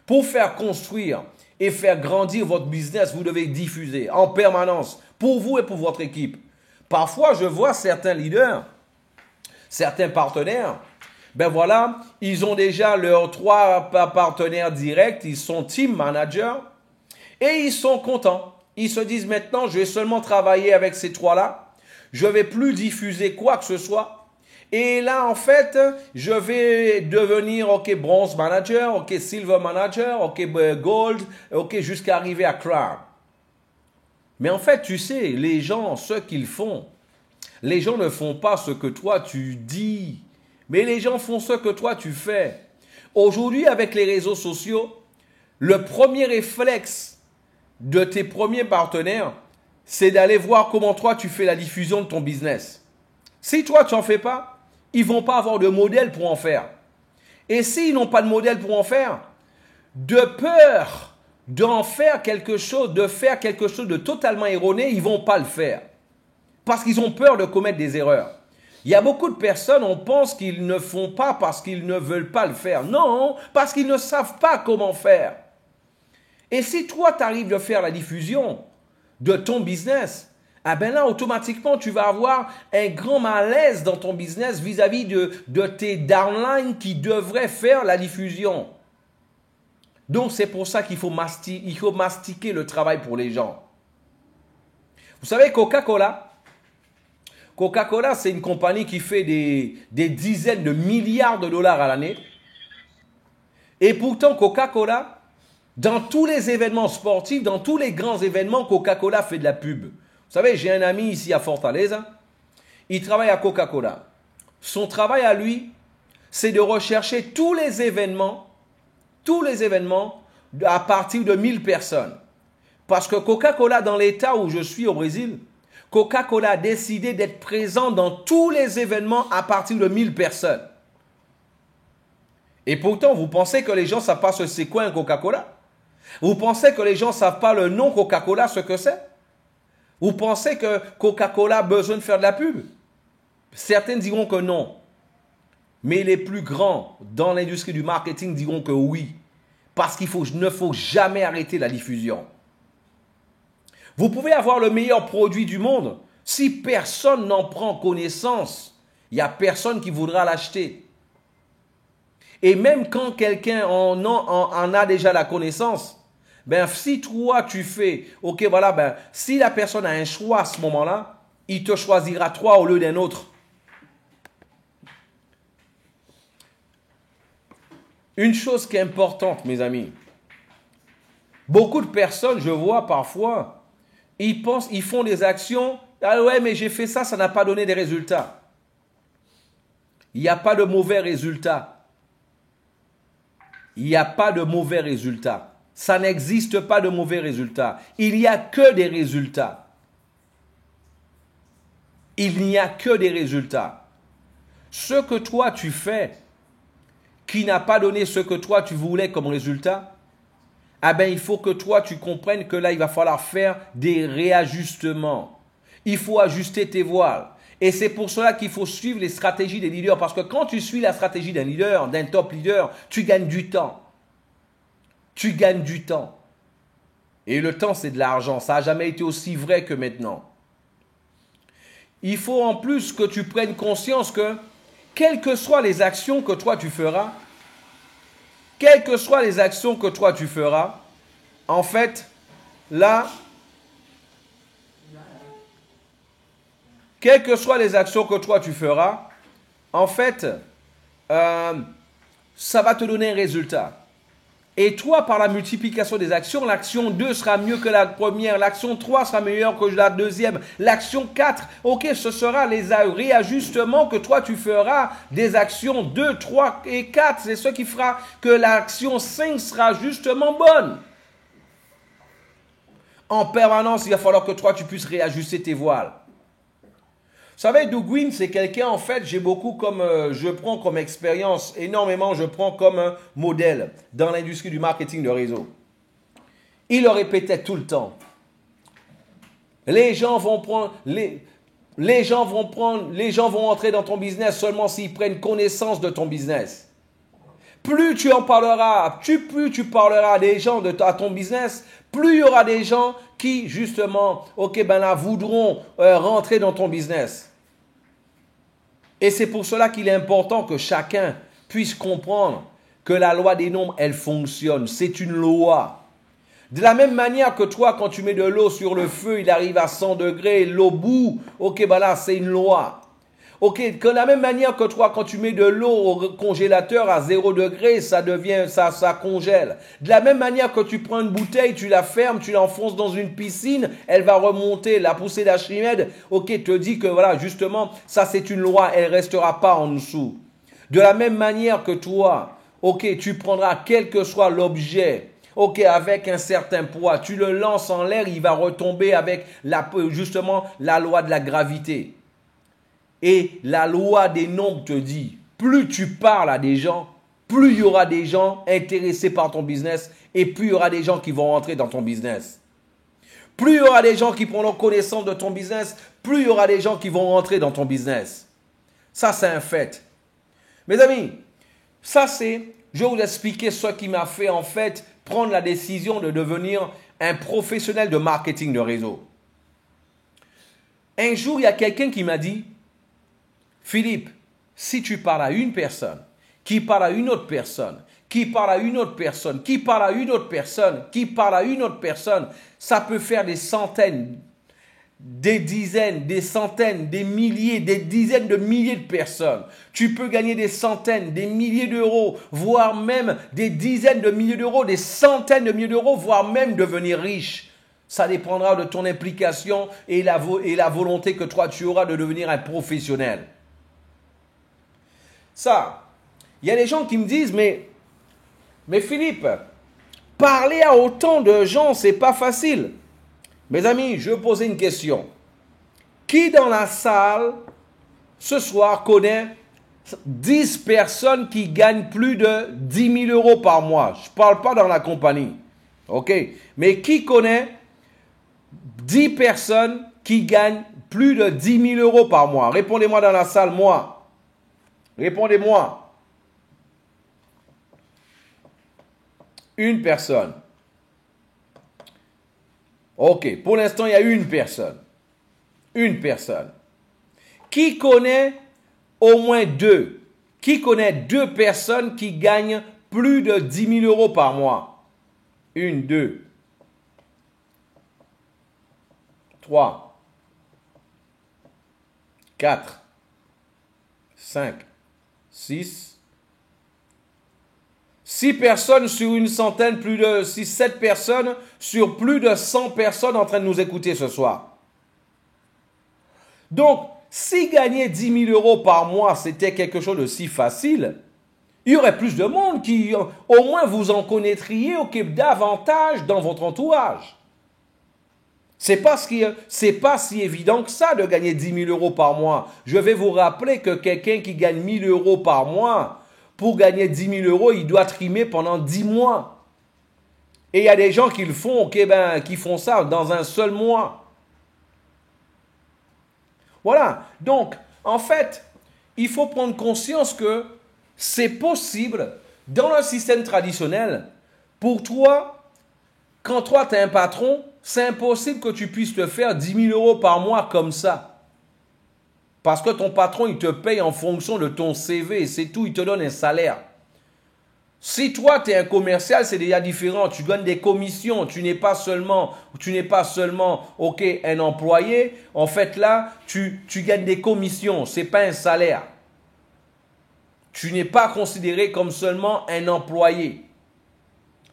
S2: Pour faire construire et faire grandir votre business, vous devez diffuser en permanence pour vous et pour votre équipe. Parfois, je vois certains leaders, certains partenaires, ben voilà, ils ont déjà leurs 3 partenaires directs, ils sont team managers et ils sont contents. Ils se disent maintenant, je vais seulement travailler avec ces 3-là. Je ne vais plus diffuser quoi que ce soit. Et là, en fait, je vais devenir, ok, bronze manager, ok, silver manager, ok, gold, ok, jusqu'à arriver à crown. Mais en fait, tu sais, les gens, ce qu'ils font, les gens ne font pas ce que toi tu dis, mais les gens font ce que toi tu fais. Aujourd'hui, avec les réseaux sociaux, le premier réflexe de tes premiers partenaires, c'est d'aller voir comment toi tu fais la diffusion de ton business. Si toi tu n'en fais pas, ils ne vont pas avoir de modèle pour en faire. Et s'ils n'ont pas de modèle pour en faire, de peur d'en faire quelque chose, de faire quelque chose de totalement erroné, ils ne vont pas le faire. Parce qu'ils ont peur de commettre des erreurs. Il y a beaucoup de personnes, on pense qu'ils ne font pas parce qu'ils ne veulent pas le faire. Non, parce qu'ils ne savent pas comment faire. Et si toi, tu arrives à faire la diffusion de ton business, ah ben là, automatiquement, tu vas avoir un grand malaise dans ton business vis-à-vis de tes downlines qui devraient faire la diffusion. Donc, c'est pour ça qu'il faut mastiquer le travail pour les gens. Vous savez, Coca-Cola, c'est une compagnie qui fait des dizaines de milliards de dollars à l'année. Et pourtant, Coca-Cola, dans tous les événements sportifs, dans tous les grands événements, Coca-Cola fait de la pub. Vous savez, j'ai un ami ici à Fortaleza, il travaille à Coca-Cola. Son travail à lui, c'est de rechercher tous les événements à partir de 1000 personnes. Parce que Coca-Cola, dans l'état où je suis au Brésil, Coca-Cola a décidé d'être présent dans tous les événements à partir de 1000 personnes. Et pourtant, vous pensez que les gens ne savent pas ce c'est quoi un Coca-Cola? Vous pensez que les gens ne savent pas le nom Coca-Cola, ce que c'est? Vous pensez que Coca-Cola a besoin de faire de la pub? Certains diront que non. Mais les plus grands dans l'industrie du marketing diront que oui. Parce qu'il ne faut jamais arrêter la diffusion. Vous pouvez avoir le meilleur produit du monde. Si personne n'en prend connaissance, il n'y a personne qui voudra l'acheter. Et même quand quelqu'un en a déjà la connaissance, ben si toi tu fais, ok voilà, ben si la personne a un choix à ce moment-là, il te choisira toi au lieu d'un autre. Une chose qui est importante, mes amis, beaucoup de personnes, je vois parfois, ils font des actions, ah ouais mais j'ai fait ça, ça n'a pas donné des résultats. Il n'y a pas de mauvais résultats. Il n'y a pas de mauvais résultats. Ça n'existe pas de mauvais résultats. Il n'y a que des résultats. Il n'y a que des résultats. Ce que toi tu fais, qui n'a pas donné ce que toi tu voulais comme résultat, ah ben il faut que toi tu comprennes que là il va falloir faire des réajustements. Il faut ajuster tes voiles. Et c'est pour cela qu'il faut suivre les stratégies des leaders. Parce que quand tu suis la stratégie d'un leader, d'un top leader, tu gagnes du temps. Tu gagnes du temps. Et le temps, c'est de l'argent. Ça n'a jamais été aussi vrai que maintenant. Il faut en plus que tu prennes conscience que, quelles que soient les actions que toi tu feras, en fait, là, quelles que soient les actions que toi tu feras, en fait, ça va te donner un résultat. Et toi, par la multiplication des actions, l'action 2 sera mieux que la première, l'action 3 sera meilleure que la deuxième, l'action 4, ok, ce sera les réajustements que toi tu feras des actions 2, 3 et 4. C'est ce qui fera que l'action 5 sera justement bonne. En permanence, il va falloir que toi tu puisses réajuster tes voiles. Vous savez, Doug Wynn, c'est quelqu'un, en fait, j'ai beaucoup comme, je prends comme expérience, énormément, je prends comme un modèle dans l'industrie du marketing de réseau. Il le répétait tout le temps. Les gens vont entrer dans ton business seulement s'ils prennent connaissance de ton business. Plus tu en parleras, plus tu parleras des gens à ton business, plus il y aura des gens qui, justement, ok, ben là, voudront rentrer dans ton business. Et c'est pour cela qu'il est important que chacun puisse comprendre que la loi des nombres, elle fonctionne. C'est une loi. De la même manière que toi, quand tu mets de l'eau sur le feu, il arrive à 100 degrés, l'eau bout, ok, ben là, c'est une loi. Ok, de la même manière que toi, quand tu mets de l'eau au congélateur à 0 degré, ça congèle. De la même manière que tu prends une bouteille, tu la fermes, tu l'enfonces dans une piscine, elle va remonter. La poussée d'Archimède, ok, te dit que voilà, justement, ça c'est une loi, elle restera pas en dessous. De la même manière que toi, ok, tu prendras quel que soit l'objet, ok, avec un certain poids, tu le lances en l'air, il va retomber avec justement la loi de la gravité. Et la loi des nombres te dit, plus tu parles à des gens, plus il y aura des gens intéressés par ton business et plus il y aura des gens qui vont rentrer dans ton business. Plus il y aura des gens qui prendront connaissance de ton business, plus il y aura des gens qui vont rentrer dans ton business. Ça, c'est un fait. Mes amis, ça c'est, je vais vous expliquer ce qui m'a fait en fait prendre la décision de devenir un professionnel de marketing de réseau. Un jour, il y a quelqu'un qui m'a dit, Philippe, si tu parles à une personne, qui parle à une autre personne, qui parle à une autre personne, qui parle à une autre personne, qui parle à une autre personne, ça peut faire des centaines, des dizaines, des centaines, des milliers, des dizaines de milliers de personnes. Tu peux gagner des centaines, des milliers d'euros, voire même des dizaines de milliers d'euros, des centaines de milliers d'euros, voire même devenir riche. Ça dépendra de ton implication et la volonté que toi tu auras de devenir un professionnel. Ça, il y a des gens qui me disent, mais Philippe, parler à autant de gens, c'est pas facile. Mes amis, je vais poser une question. Qui dans la salle, ce soir, connaît 10 personnes qui gagnent plus de 10 000 euros par mois? Je ne parle pas dans la compagnie. OK? Mais qui connaît 10 personnes qui gagnent plus de 10 000 euros par mois? Répondez-moi dans la salle, moi. Répondez-moi. Une personne. Ok, pour l'instant, il y a une personne. Une personne. Qui connaît au moins deux? Qui connaît deux personnes qui gagnent plus de 10 000 euros par mois? Une, deux. 3. 4. 5. 6. 6 personnes sur une centaine, plus de 7 personnes sur plus de 100 personnes en train de nous écouter ce soir. Donc, si gagner 10 000 euros par mois, c'était quelque chose de si facile, il y aurait plus de monde qui, au moins, vous en connaîtriez davantage dans votre entourage. C'est pas si évident que ça de gagner 10 000 euros par mois. Je vais vous rappeler que quelqu'un qui gagne 1 000 euros par mois, pour gagner 10 000 euros, il doit trimer pendant 10 mois. Et il y a des gens qui le font, qui font ça dans un seul mois. Voilà. Donc, en fait, il faut prendre conscience que c'est possible, dans le système traditionnel, pour toi, quand toi, tu es un patron, c'est impossible que tu puisses te faire 10 000 euros par mois comme ça. Parce que ton patron, il te paye en fonction de ton CV, c'est tout, il te donne un salaire. Si toi, tu es un commercial, c'est déjà différent. Tu gagnes des commissions, tu n'es pas seulement un employé. En fait, là, tu gagnes des commissions, ce n'est pas un salaire. Tu n'es pas considéré comme seulement un employé.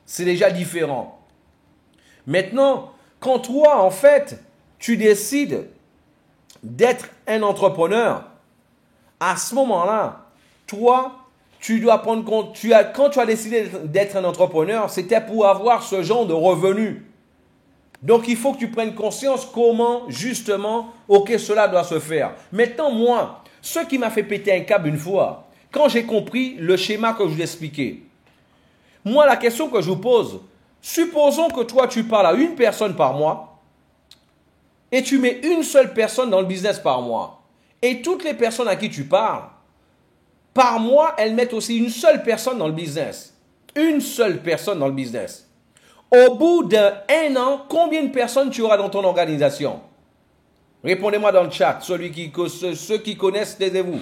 S2: C'est déjà différent. Maintenant, quand toi, en fait, tu décides d'être un entrepreneur, à ce moment-là, toi, tu dois prendre compte, quand tu as décidé d'être un entrepreneur, c'était pour avoir ce genre de revenus. Donc, il faut que tu prennes conscience comment, justement, cela doit se faire. Maintenant, moi, ce qui m'a fait péter un câble une fois, quand j'ai compris le schéma que je vous ai expliqué, moi, la question que je vous pose, supposons que toi, tu parles à une personne par mois et tu mets une seule personne dans le business par mois. Et toutes les personnes à qui tu parles, par mois, elles mettent aussi une seule personne dans le business. Une seule personne dans le business. Au bout d'un an, combien de personnes tu auras dans ton organisation? Répondez-moi dans le chat. Ceux qui connaissent, taisez-vous.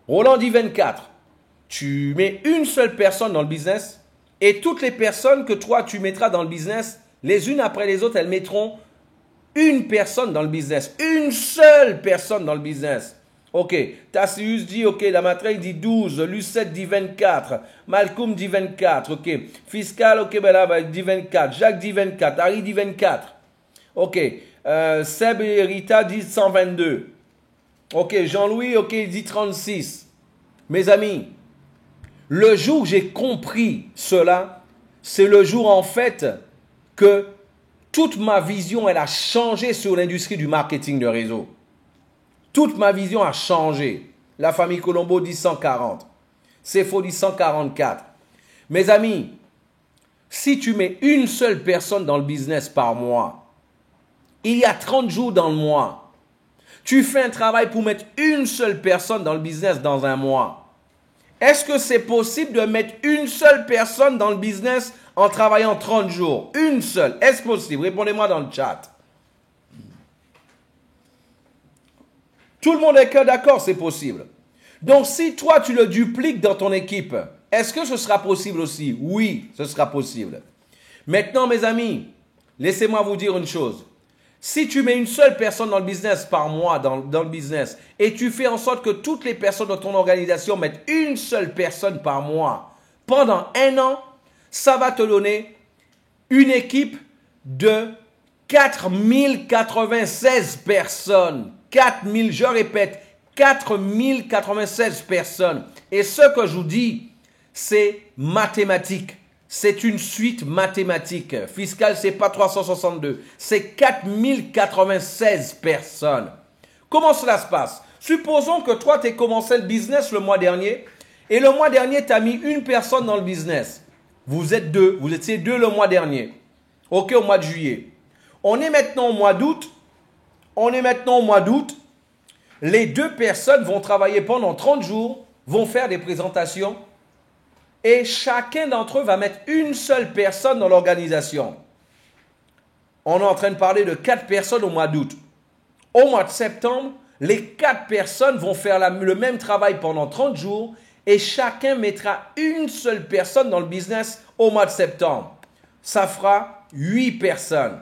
S2: Roland dit 24. Tu mets une seule personne dans le business et toutes les personnes que toi tu mettras dans le business, les unes après les autres, elles mettront une personne dans le business. Une seule personne dans le business. Ok, Tassius dit, ok, Lamatrail dit 12, Lucette dit 24, Malcolm dit 24, ok, Fiscal, ok, ben là, dit 24, Jacques dit 24, Harry dit 24, ok, Seb et Rita disent 122, ok, Jean-Louis, ok, il dit 36. Mes amis, le jour où j'ai compris cela, c'est le jour en fait que toute ma vision, elle a changé sur l'industrie du marketing de réseau. Toute ma vision a changé. La famille Colombo dit 140. CFO dit 144. Mes amis, si tu mets une seule personne dans le business par mois, il y a 30 jours dans le mois, tu fais un travail pour mettre une seule personne dans le business dans un mois. Est-ce que c'est possible de mettre une seule personne dans le business en travaillant 30 jours? Une seule. Est-ce possible? Répondez-moi dans le chat. Tout le monde est que d'accord, c'est possible. Donc, si toi, tu le dupliques dans ton équipe, est-ce que ce sera possible aussi? Oui, ce sera possible. Maintenant, mes amis, laissez-moi vous dire une chose. Si tu mets une seule personne dans le business par mois, dans le business, et tu fais en sorte que toutes les personnes de ton organisation mettent une seule personne par mois pendant un an, ça va te donner une équipe de 4096 personnes. 4000, je répète, 4096 personnes. Et ce que je vous dis, c'est mathématique. C'est une suite mathématique. Fiscal, c'est pas 362. C'est 4096 personnes. Comment cela se passe? Supposons que toi, tu as commencé le business le mois dernier. Et le mois dernier, tu as mis une personne dans le business. Vous êtes deux. Vous étiez deux le mois dernier. OK, au mois de juillet. On est maintenant au mois d'août. Les deux personnes vont travailler pendant 30 jours, vont faire des présentations et chacun d'entre eux va mettre une seule personne dans l'organisation. On est en train de parler de 4 personnes au mois d'août. Au mois de septembre, les 4 personnes vont faire le même travail pendant 30 jours et chacun mettra une seule personne dans le business au mois de septembre. Ça fera 8 personnes.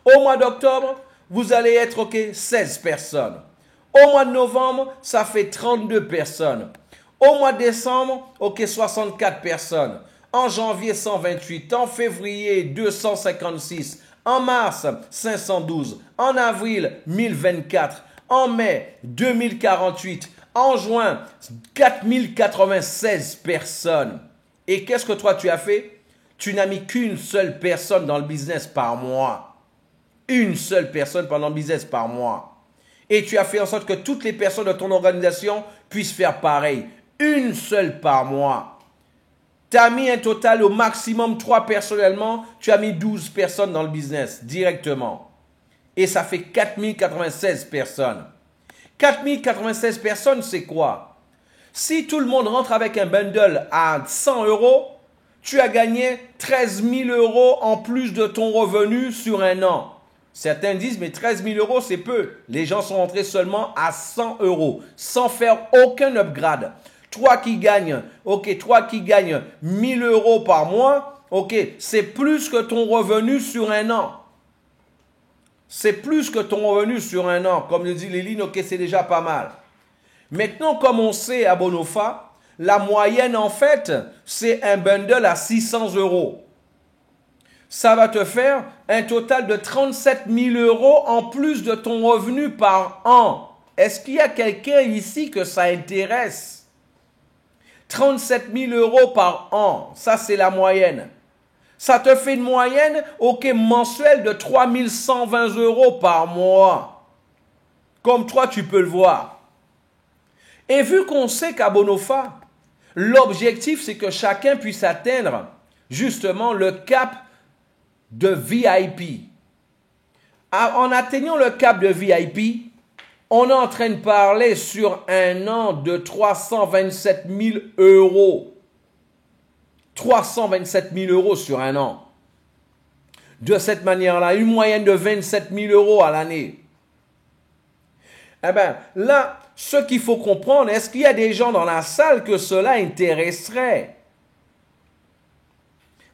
S2: Au mois d'octobre, vous allez être 16 personnes. Au mois de novembre, ça fait 32 personnes. Au mois de décembre, 64 personnes. En janvier, 128. En février, 256. En mars, 512. En avril, 1024. En mai, 2048. En juin, 4096 personnes. Et qu'est-ce que toi, tu as fait? Tu n'as mis qu'une seule personne dans le business par mois. Une seule personne pendant le business par mois. Et tu as fait en sorte que toutes les personnes de ton organisation puissent faire pareil. Une seule par mois. Tu as mis un total au maximum 3 personnellement. Tu as mis 12 personnes dans le business directement. Et ça fait 4096 personnes. 4096 personnes, c'est quoi? Si tout le monde rentre avec un bundle à 100 €, tu as gagné 13 000 € en plus de ton revenu sur un an. Certains disent, mais 13 000 € c'est peu. Les gens sont rentrés seulement à 100 € sans faire aucun upgrade. Toi qui gagnes 1000 € par mois, c'est plus que ton revenu sur un an. C'est plus que ton revenu sur un an. Comme le dit Léline, c'est déjà pas mal. Maintenant, comme on sait à Bonofa, la moyenne, en fait, c'est un bundle à 600 euros. Ça va te faire un total de 37 000 euros en plus de ton revenu par an. Est-ce qu'il y a quelqu'un ici que ça intéresse? 37 000 euros par an, ça c'est la moyenne. Ça te fait une moyenne, ok, mensuelle de 3 120 euros par mois. Comme toi, tu peux le voir. Et vu qu'on sait qu'à Bonofa, l'objectif, c'est que chacun puisse atteindre justement le cap de VIP. En atteignant le cap de VIP, on est en train de parler sur un an de 327 000 euros. 327 000 euros sur un an. De cette manière-là, une moyenne de 27 000 euros à l'année. Eh bien, là, ce qu'il faut comprendre, est-ce qu'il y a des gens dans la salle que cela intéresserait?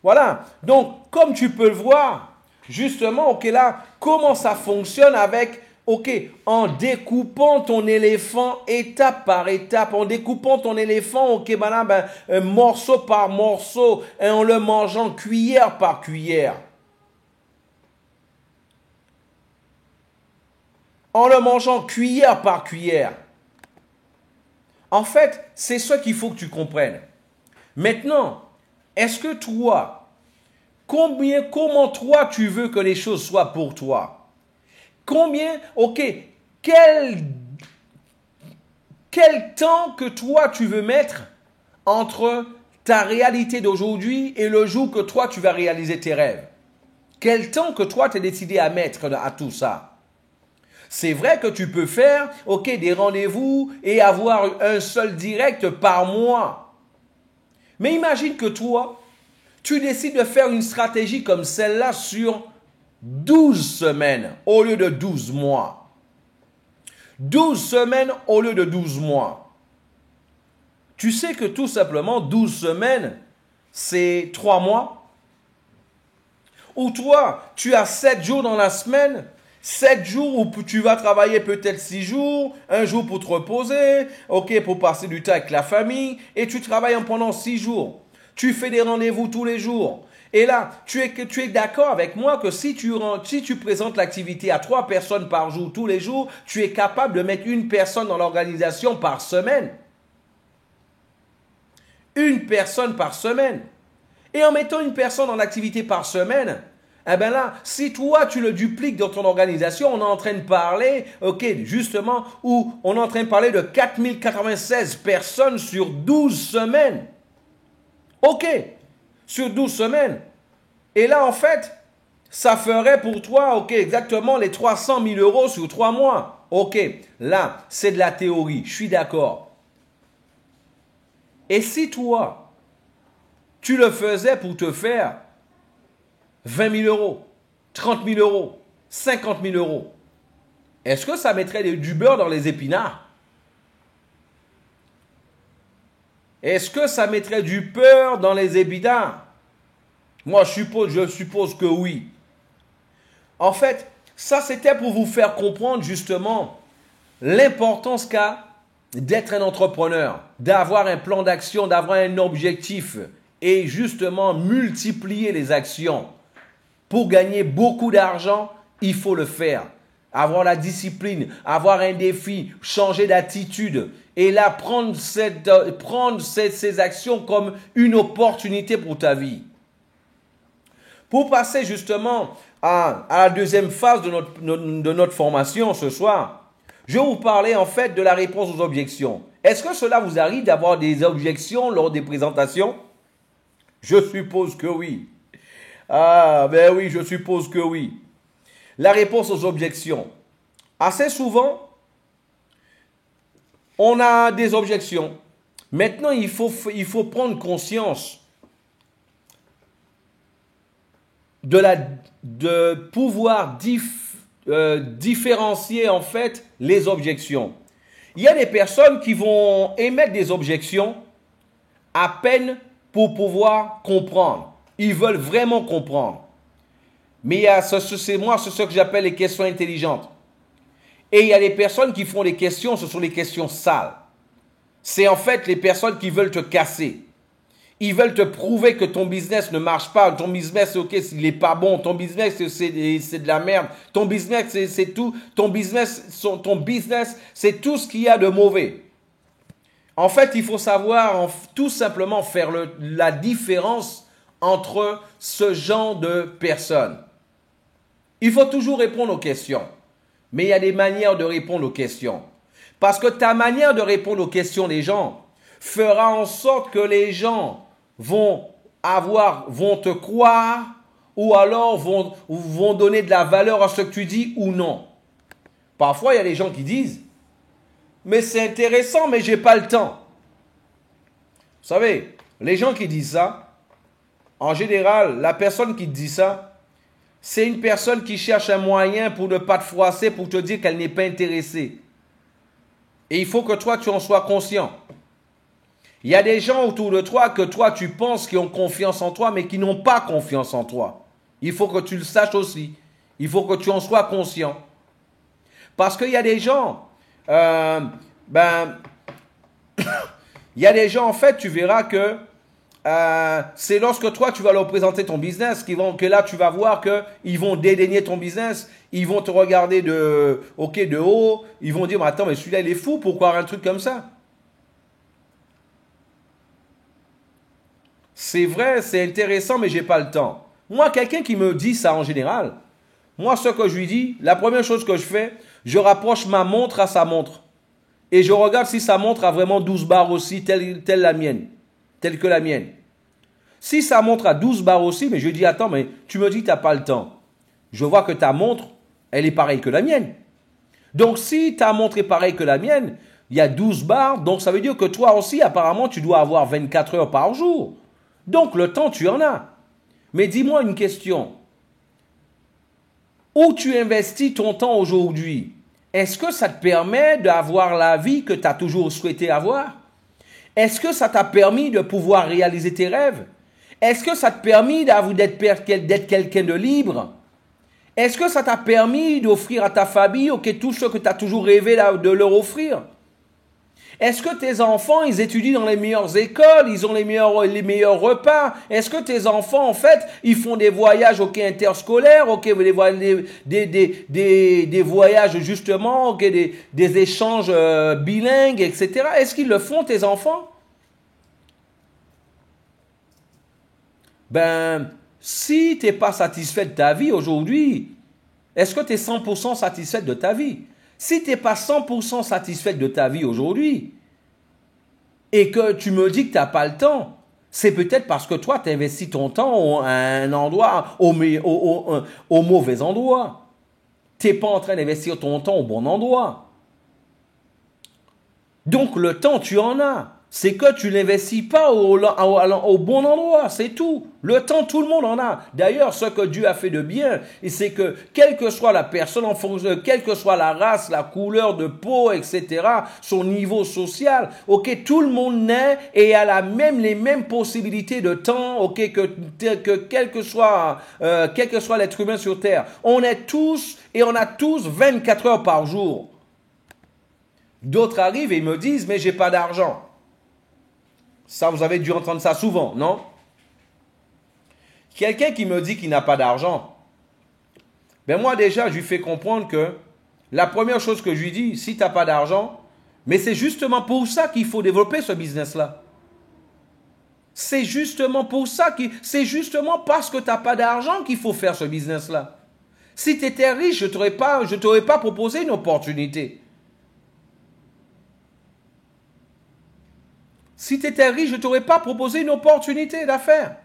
S2: Voilà. Donc, comme tu peux le voir, justement, ok, là, comment ça fonctionne avec, ok, en découpant ton éléphant étape par étape, en découpant ton éléphant, ok, morceau par morceau, et en le mangeant cuillère par cuillère. En le mangeant cuillère par cuillère. En fait, c'est ce qu'il faut que tu comprennes. Maintenant, est-ce que toi, comment toi tu veux que les choses soient pour toi? Combien, ok, quel temps que toi tu veux mettre entre ta réalité d'aujourd'hui et le jour que toi tu vas réaliser tes rêves? Quel temps que toi tu es décidé à mettre à tout ça? C'est vrai que tu peux faire, ok, des rendez-vous et avoir un seul direct par mois. Mais imagine que toi, tu décides de faire une stratégie comme celle-là sur 12 semaines au lieu de 12 mois. 12 semaines au lieu de 12 mois. Tu sais que tout simplement 12 semaines, c'est 3 mois. Ou toi, tu as 7 jours dans la semaine. 7 jours où tu vas travailler peut-être 6 jours, un jour pour te reposer, ok, pour passer du temps avec la famille, et tu travailles pendant 6 jours. Tu fais des rendez-vous tous les jours. Et là, tu es d'accord avec moi que si tu présentes l'activité à 3 personnes par jour, tous les jours, tu es capable de mettre une personne dans l'organisation par semaine. Une personne par semaine. Et en mettant une personne dans l'activité par semaine, eh bien là, si toi tu le dupliques dans ton organisation, on est en train de parler, ok, justement, où on est en train de parler de 4096 personnes sur 12 semaines. Ok, sur 12 semaines. Et là, en fait, ça ferait pour toi, ok, exactement les 300 000 euros sur 3 mois. Ok, là, c'est de la théorie, je suis d'accord. Et si toi, tu le faisais pour te faire 20 000 euros, 30 000 euros, 50 000 euros, est-ce que ça mettrait du beurre dans les épinards? Est-ce que ça mettrait du beurre dans les épinards? Moi, je suppose que oui. En fait, ça c'était pour vous faire comprendre justement l'importance qu'a d'être un entrepreneur, d'avoir un plan d'action, d'avoir un objectif et justement multiplier les actions. Pour gagner beaucoup d'argent, il faut le faire. Avoir la discipline, avoir un défi, changer d'attitude. Et là, prendre ces actions comme une opportunité pour ta vie. Pour passer justement à la deuxième phase de notre formation ce soir, je vais vous parler en fait de la réponse aux objections. Est-ce que cela vous arrive d'avoir des objections lors des présentations? Je suppose que oui. Ah, ben oui, je suppose que oui. La réponse aux objections. Assez souvent, on a des objections. Maintenant, il faut prendre conscience de pouvoir différencier en fait les objections. Il y a des personnes qui vont émettre des objections à peine pour pouvoir comprendre. Ils veulent vraiment comprendre. Mais c'est ce que j'appelle les questions intelligentes. Et il y a des personnes qui font des questions, ce sont les questions sales. c'est en fait les personnes qui veulent te casser. Ils veulent te prouver que ton business ne marche pas. Ton business, ok, il n'est pas bon. Ton business, c'est de la merde. Ton business, c'est tout. Ton business, c'est tout ce qu'il y a de mauvais. En fait, il faut savoir tout simplement faire la différence entre ce genre de personnes. Il faut toujours répondre aux questions. Mais il y a des manières de répondre aux questions. Parce que ta manière de répondre aux questions des gens fera en sorte que les gens vont te croire ou alors vont donner de la valeur à ce que tu dis ou non. Parfois, il y a des gens qui disent « Mais c'est intéressant, mais j'ai pas le temps. » Vous savez, les gens qui disent ça, en général, la personne qui te dit ça, c'est une personne qui cherche un moyen pour ne pas te froisser, pour te dire qu'elle n'est pas intéressée. Et il faut que toi, tu en sois conscient. Il y a des gens autour de toi que toi, tu penses qui ont confiance en toi, mais qui n'ont pas confiance en toi. Il faut que tu le saches aussi. Il faut que tu en sois conscient. Parce qu'il y a des gens, il y a des gens, en fait, tu verras que c'est lorsque toi, tu vas leur présenter ton business que là, tu vas voir qu'ils vont dédaigner ton business. Ils vont te regarder de haut. Ils vont dire, mais attends, mais celui-là, il est fou. Pourquoi un truc comme ça? C'est vrai, c'est intéressant, mais j'ai pas le temps. Moi, quelqu'un qui me dit ça en général, moi, ce que je lui dis, la première chose que je fais, je rapproche ma montre à sa montre. Et je regarde si sa montre a vraiment 12 barres aussi, telle que la mienne. Si sa montre a 12 barres aussi, mais je lui dis, attends, mais tu me dis que tu n'as pas le temps. Je vois que ta montre, elle est pareille que la mienne. Donc, si ta montre est pareille que la mienne, il y a 12 barres, donc ça veut dire que toi aussi, apparemment, tu dois avoir 24 heures par jour. Donc, le temps, tu en as. Mais dis-moi une question. Où tu investis ton temps aujourd'hui? Est-ce que ça te permet d'avoir la vie que tu as toujours souhaité avoir? Est-ce que ça t'a permis de pouvoir réaliser tes rêves? Est-ce que ça t'a permis d'être quelqu'un de libre? Est-ce que ça t'a permis d'offrir à ta famille tout ce que tu as toujours rêvé de leur offrir? Est-ce que tes enfants, ils étudient dans les meilleures écoles, ils ont les meilleurs repas? Est-ce que tes enfants, en fait, ils font des voyages interscolaires, des voyages justement, des échanges bilingues, etc. Est-ce qu'ils le font, tes enfants? Si tu n'es pas satisfait de ta vie aujourd'hui, est-ce que tu es 100% satisfait de ta vie? Si tu n'es pas 100% satisfait de ta vie aujourd'hui et que tu me dis que tu n'as pas le temps, c'est peut-être parce que toi, tu investis ton temps à un endroit, au mauvais endroit. Tu n'es pas en train d'investir ton temps au bon endroit. Donc, le temps, tu en as. C'est que tu n'investis pas au bon endroit, c'est tout. Le temps, tout le monde en a. D'ailleurs, ce que Dieu a fait de bien, c'est que quelle que soit la personne, quelle que soit la race, la couleur de peau, etc., son niveau social, tout le monde naît et a les mêmes possibilités de temps, que quel que soit l'être humain sur Terre. On est tous et on a tous 24 heures par jour. D'autres arrivent et me disent, mais j'ai pas d'argent. Ça, vous avez dû entendre ça souvent, non? Quelqu'un qui me dit qu'il n'a pas d'argent, moi déjà, je lui fais comprendre que la première chose que je lui dis, si tu n'as pas d'argent, mais c'est justement pour ça qu'il faut développer ce business-là. C'est justement parce que tu n'as pas d'argent qu'il faut faire ce business-là. Si tu étais riche, je ne t'aurais pas proposé une opportunité. Si tu étais riche, je ne t'aurais pas proposé une opportunité d'affaires.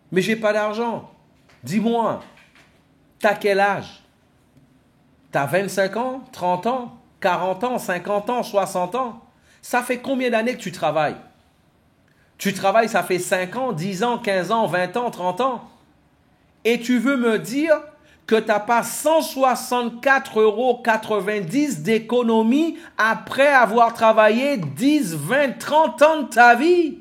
S2: Mais je n'ai pas d'argent. Dis-moi, tu as quel âge? Tu as 25 ans, 30 ans, 40 ans, 50 ans, 60 ans? Ça fait combien d'années que tu travailles? Tu travailles, ça fait 5 ans, 10 ans, 15 ans, 20 ans, 30 ans. Et tu veux me dire que tu n'as pas 164,90 € d'économie après avoir travaillé 10, 20, 30 ans de ta vie.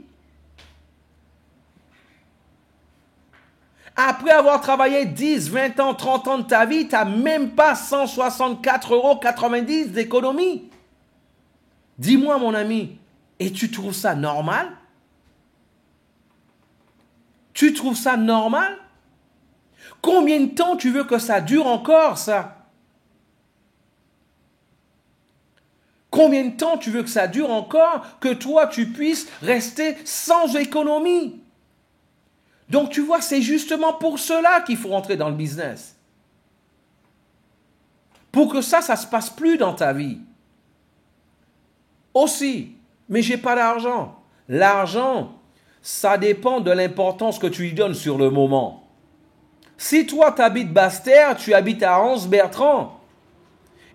S2: Après avoir travaillé 10, 20 ans, 30 ans de ta vie, tu n'as même pas 164,90 € d'économie. Dis-moi, mon ami, et tu trouves ça normal? Tu trouves ça normal? Combien de temps tu veux que ça dure encore, ça? Combien de temps tu veux que ça dure encore, que toi, tu puisses rester sans économie? Donc, tu vois, c'est justement pour cela qu'il faut rentrer dans le business. Pour que ça se passe plus dans ta vie. Aussi, mais j'ai pas d'argent. L'argent, ça dépend de l'importance que tu lui donnes sur le moment. Si toi, tu habites Basse-Terre, tu habites à Anse-Bertrand,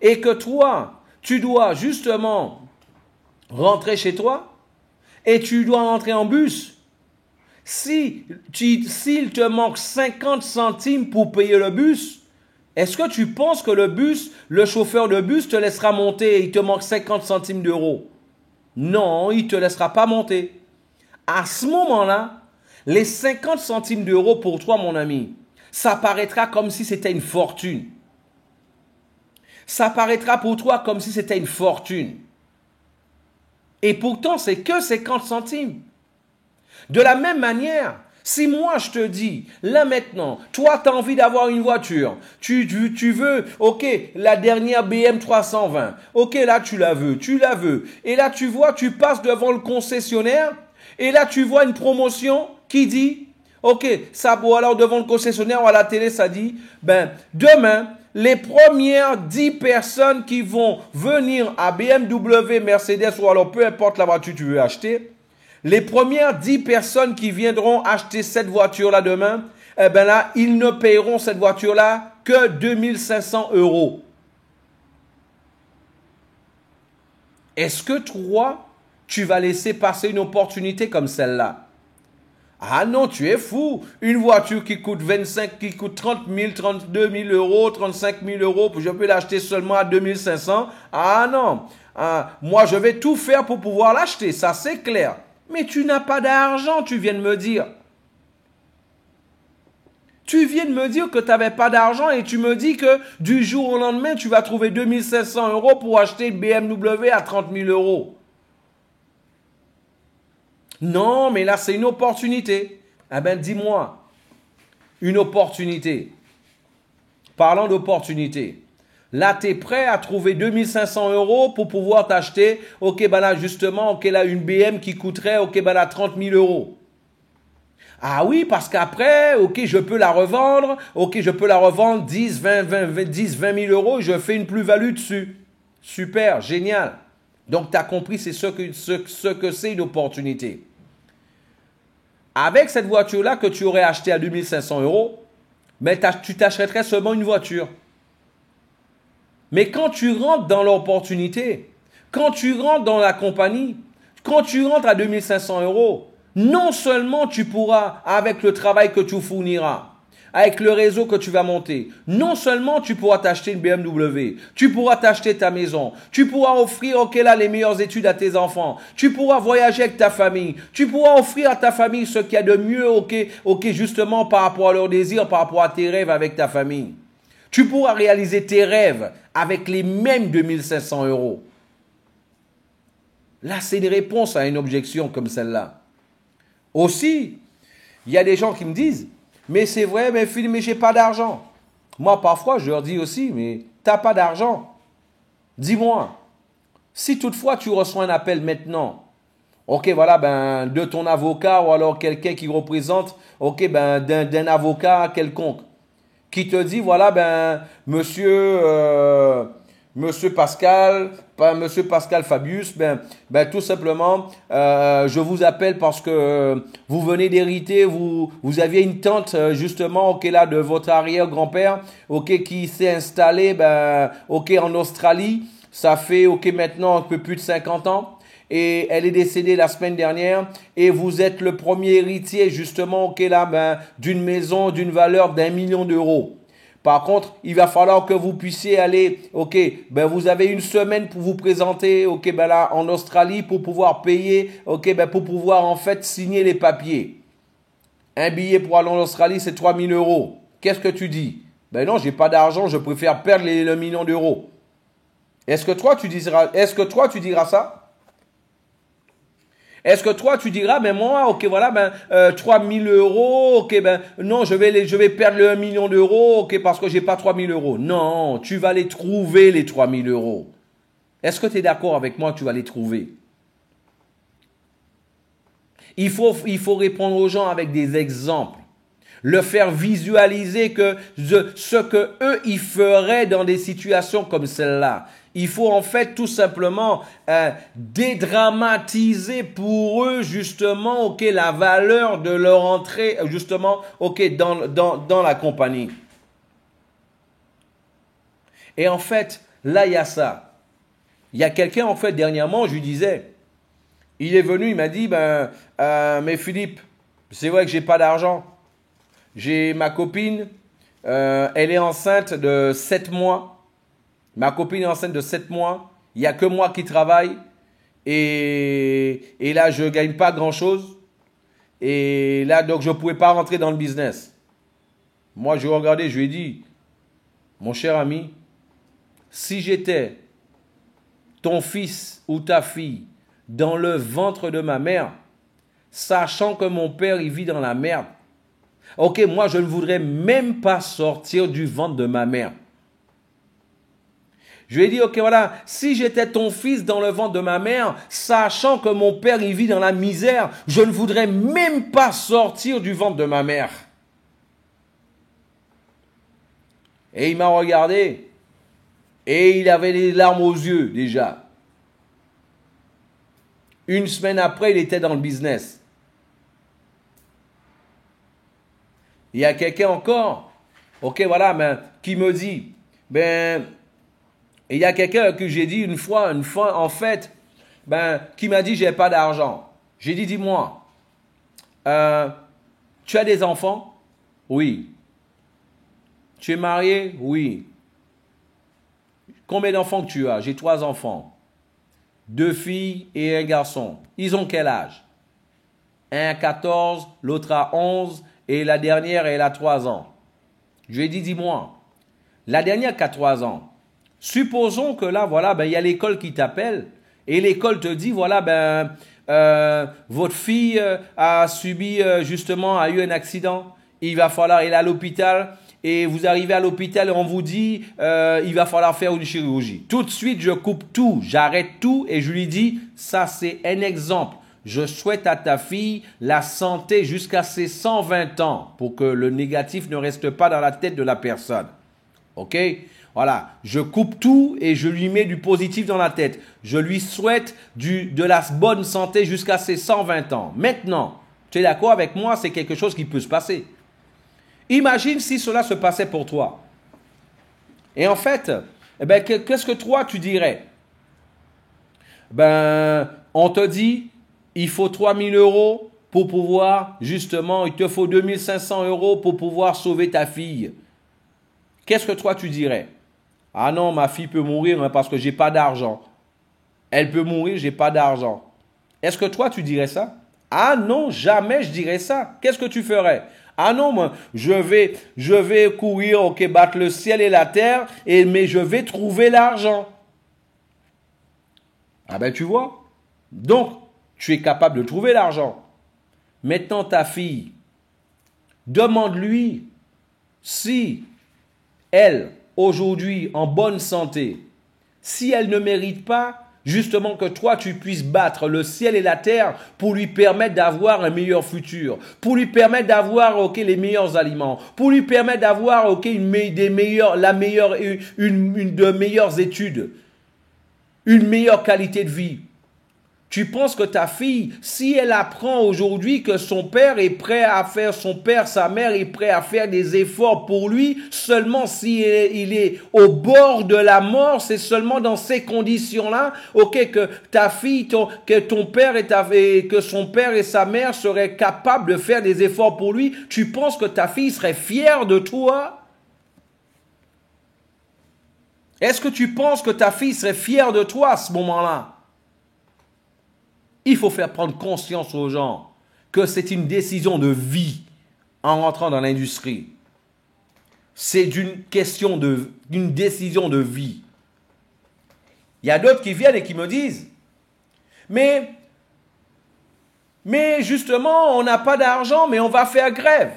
S2: et que toi, tu dois justement rentrer chez toi, et tu dois rentrer en bus, s'il te manque 50 centimes pour payer le bus, est-ce que tu penses que le chauffeur de bus te laissera monter et il te manque 50 centimes d'euros? Non, il ne te laissera pas monter. À ce moment-là, les 50 centimes d'euros pour toi, mon ami, ça paraîtra comme si c'était une fortune. Ça paraîtra pour toi comme si c'était une fortune. Et pourtant, c'est que 50 centimes. De la même manière, si moi je te dis, là maintenant, toi tu as envie d'avoir une voiture, tu veux, ok, la dernière BM 320, ok, là tu la veux, et là tu vois, tu passes devant le concessionnaire, et là tu vois une promotion qui dit, ok, ça, bon, alors devant le concessionnaire ou à la télé, ça dit, ben, demain, les premières 10 personnes qui vont venir à BMW, Mercedes ou alors peu importe la voiture que tu veux acheter, les premières 10 personnes qui viendront acheter cette voiture-là demain, eh ben là, ils ne paieront cette voiture-là que 2500 €. Est-ce que toi, tu vas laisser passer une opportunité comme celle-là? Ah non, tu es fou. Une voiture qui coûte 30 000, 32 000 €, 35 000 €, je peux l'acheter seulement à 2500. Ah non, moi je vais tout faire pour pouvoir l'acheter, ça c'est clair. Mais tu n'as pas d'argent, tu viens de me dire. Tu viens de me dire que tu n'avais pas d'argent et tu me dis que du jour au lendemain, tu vas trouver 2500 € pour acheter une BMW à 30 000 €. Non, mais là, c'est une opportunité. Eh bien, dis-moi, une opportunité. Parlant d'opportunité. Là, tu es prêt à trouver 2500 € pour pouvoir t'acheter, ok, ben là, justement, ok, là, une BM qui coûterait, ok, ben là, 30 000 €. Ah oui, parce qu'après, ok, je peux la revendre, ok, je peux la revendre 10, 20 000 €, je fais une plus-value dessus. Super, génial. Donc, tu as compris, c'est ce que c'est une opportunité. Avec cette voiture-là que tu aurais achetée à 2500 €, mais tu t'achèterais seulement une voiture. Mais quand tu rentres dans l'opportunité, quand tu rentres dans la compagnie, quand tu rentres à 2500 €, non seulement tu pourras, avec le travail que tu fourniras, avec le réseau que tu vas monter, non seulement tu pourras t'acheter une BMW, tu pourras t'acheter ta maison, tu pourras offrir, ok, là, les meilleures études à tes enfants, tu pourras voyager avec ta famille, tu pourras offrir à ta famille ce qu'il y a de mieux, ok, justement par rapport à leurs désirs, par rapport à tes rêves avec ta famille. Tu pourras réaliser tes rêves avec les mêmes 2500 €. Là, c'est une réponse à une objection comme celle-là. Aussi, il y a des gens qui me disent, mais c'est vrai, mais Philippe, mais j'ai pas d'argent. Moi, parfois, je leur dis aussi, mais t'as pas d'argent. Dis-moi, si toutefois tu reçois un appel maintenant, ok, voilà, ben, de ton avocat ou alors quelqu'un qui représente, ok, ben, d'un avocat quelconque, qui te dit, voilà, ben, monsieur Pascal, pas monsieur Pascal Fabius, ben tout simplement, je vous appelle parce que vous venez d'hériter, vous aviez une tante justement, ok, là, de votre arrière-grand-père, ok, qui s'est installé, ben, ok, en Australie, ça fait, ok, maintenant un peu plus de 50 ans. Et elle est décédée la semaine dernière et vous êtes le premier héritier justement, ok, là, ben, d'une maison d'une valeur d'1 million €. Par contre, il va falloir que vous puissiez aller, ok, ben vous avez une semaine pour vous présenter, ok, ben là, en Australie pour pouvoir payer, ok, ben pour pouvoir en fait signer les papiers. Un billet pour aller en Australie, c'est 3 000 €. Qu'est-ce que tu dis? Ben non, j'ai pas d'argent, je préfère perdre le million d'euros. Est-ce que toi tu diras ça? Est-ce que toi, tu diras, ben moi, ok, voilà, 3 000 euros, ok, ben non, je vais perdre le 1 million d'euros, ok, parce que j'ai pas 3 000 euros. Non, tu vas les trouver, les 3 000 euros. Est-ce que tu es d'accord avec moi que tu vas les trouver? Il faut répondre aux gens avec des exemples. Le faire visualiser ce que eux, ils feraient dans des situations comme celle-là. Il faut en fait tout simplement dédramatiser pour eux justement ok, la valeur de leur entrée justement ok, dans la compagnie. Et en fait, là, il y a ça. Il y a quelqu'un, en fait, dernièrement, je lui disais, il est venu, il m'a dit, mais Philippe, c'est vrai que j'ai pas d'argent. J'ai ma copine, elle est enceinte de 7 mois. Ma copine est enceinte de 7 mois. Il n'y a que moi qui travaille. Et là, je ne gagne pas grand-chose. Et là, donc, je ne pouvais pas rentrer dans le business. Moi, je regardais, je lui ai dit, mon cher ami, si j'étais ton fils ou ta fille dans le ventre de ma mère, sachant que mon père, il vit dans la merde, ok, moi, je ne voudrais même pas sortir du ventre de ma mère. Je lui ai dit, ok, voilà, si j'étais ton fils dans le ventre de ma mère, sachant que mon père, il vit dans la misère, je ne voudrais même pas sortir du ventre de ma mère. Et il m'a regardé, et il avait les larmes aux yeux déjà. Une semaine après, il était dans le business. Il y a quelqu'un encore, ok, voilà, qui me dit, il y a quelqu'un que j'ai dit une fois, en fait, qui m'a dit, j'ai pas d'argent. J'ai dit, dis-moi, tu as des enfants? Oui. Tu es marié? Oui. Combien d'enfants que tu as? J'ai 3 enfants. 2 filles et un garçon. Ils ont quel âge? Un a 14, l'autre a 11 et la dernière, elle a 3 ans. Je lui ai dit, dis-moi, la dernière qui a 3 ans, supposons que là, voilà, il y a l'école qui t'appelle et l'école te dit, voilà, votre fille a eu un accident, il va falloir, elle est à l'hôpital et vous arrivez à l'hôpital et on vous dit, il va falloir faire une chirurgie. Tout de suite, je coupe tout, j'arrête tout et je lui dis, ça c'est un exemple. Je souhaite à ta fille la santé jusqu'à ses 120 ans pour que le négatif ne reste pas dans la tête de la personne. Ok? Voilà, je coupe tout et je lui mets du positif dans la tête. Je lui souhaite de la bonne santé jusqu'à ses 120 ans. Maintenant, tu es d'accord avec moi, c'est quelque chose qui peut se passer. Imagine si cela se passait pour toi. Et en fait, qu'est-ce que toi tu dirais? On te dit, il faut 3 000 euros pour pouvoir, justement, il te faut 2 500 euros pour pouvoir sauver ta fille. Qu'est-ce que toi tu dirais? Ah non, ma fille peut mourir parce que j'ai pas d'argent. Elle peut mourir, j'ai pas d'argent. Est-ce que toi tu dirais ça? Ah non, jamais je dirais ça. Qu'est-ce que tu ferais? Ah non, moi, je vais courir, ok, battre le ciel et la terre, mais je vais trouver l'argent. Ah ben tu vois. Donc, tu es capable de trouver l'argent. Maintenant, ta fille, demande-lui si elle, aujourd'hui, en bonne santé, si elle ne mérite pas, justement que toi, tu puisses battre le ciel et la terre pour lui permettre d'avoir un meilleur futur, pour lui permettre d'avoir, ok, les meilleurs aliments, pour lui permettre d'avoir, ok, une de meilleures études, une meilleure qualité de vie. Tu penses que ta fille, si elle apprend aujourd'hui que son père est prêt à faire, sa mère est prêt à faire des efforts pour lui, seulement si il est au bord de la mort, c'est seulement dans ces conditions-là, ok, que ta fille, que ton père que son père et sa mère seraient capables de faire des efforts pour lui, tu penses que ta fille serait fière de toi? Est-ce que tu penses que ta fille serait fière de toi à ce moment-là? Il faut faire prendre conscience aux gens que c'est une décision de vie en rentrant dans l'industrie. C'est d'une décision de vie. Il y a d'autres qui viennent et qui me disent, mais Mais justement, on n'a pas d'argent, mais on va faire grève.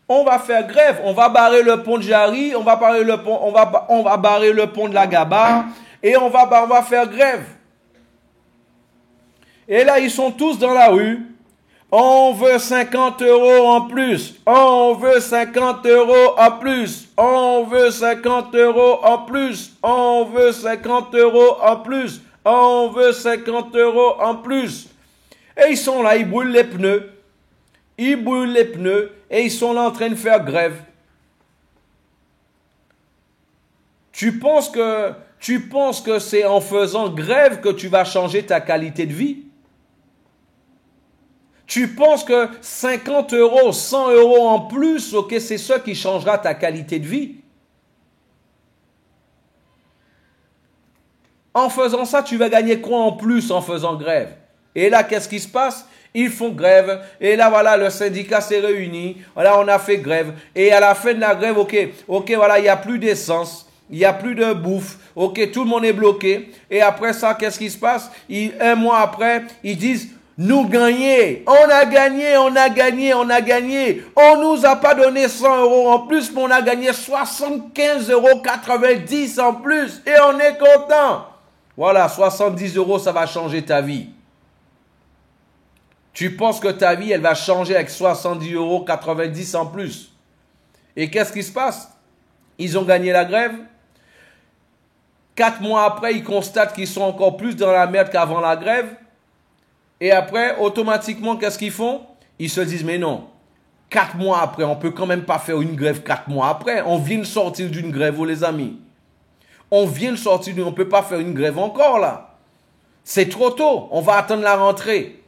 S2: On va faire grève. On va barrer le pont de Jarry, on va barrer le pont, on va barrer le pont de la Gabarre et on va faire grève. Et là, ils sont tous dans la rue. On veut 50 € en plus. On veut 50 € en plus. On veut 50 € en plus. On veut 50 € en plus. On veut 50 € en plus. Et ils sont là, ils brûlent les pneus. Ils brûlent les pneus et ils sont là en train de faire grève. Tu penses que c'est en faisant grève que tu vas changer ta qualité de vie? Tu penses que 50 €, 100 € en plus, ok, c'est ça qui changera ta qualité de vie? En faisant ça, tu vas gagner quoi en plus en faisant grève? Et là, qu'est-ce qui se passe? Ils font grève. Et là, voilà, le syndicat s'est réuni. Voilà, on a fait grève. Et à la fin de la grève, ok, voilà, il n'y a plus d'essence. Il n'y a plus de bouffe. Ok, tout le monde est bloqué. Et après ça, qu'est-ce qui se passe? Un mois après, ils disent... Nous gagner, on a gagné, on a gagné, on a gagné. On nous a pas donné 100 € en plus, mais on a gagné 75,90 € en plus. Et on est content. Voilà, 70 €, ça va changer ta vie. Tu penses que ta vie, elle va changer avec 70,90 € en plus. Et qu'est-ce qui se passe? Ils ont gagné la grève. 4 mois après, ils constatent qu'ils sont encore plus dans la merde qu'avant la grève. Et après, automatiquement, qu'est-ce qu'ils font? Ils se disent, mais non, 4 mois après, on ne peut quand même pas faire une grève 4 mois après. On vient de sortir d'une grève, les amis. On vient de sortir on ne peut pas faire une grève encore, là. C'est trop tôt. On va attendre la rentrée.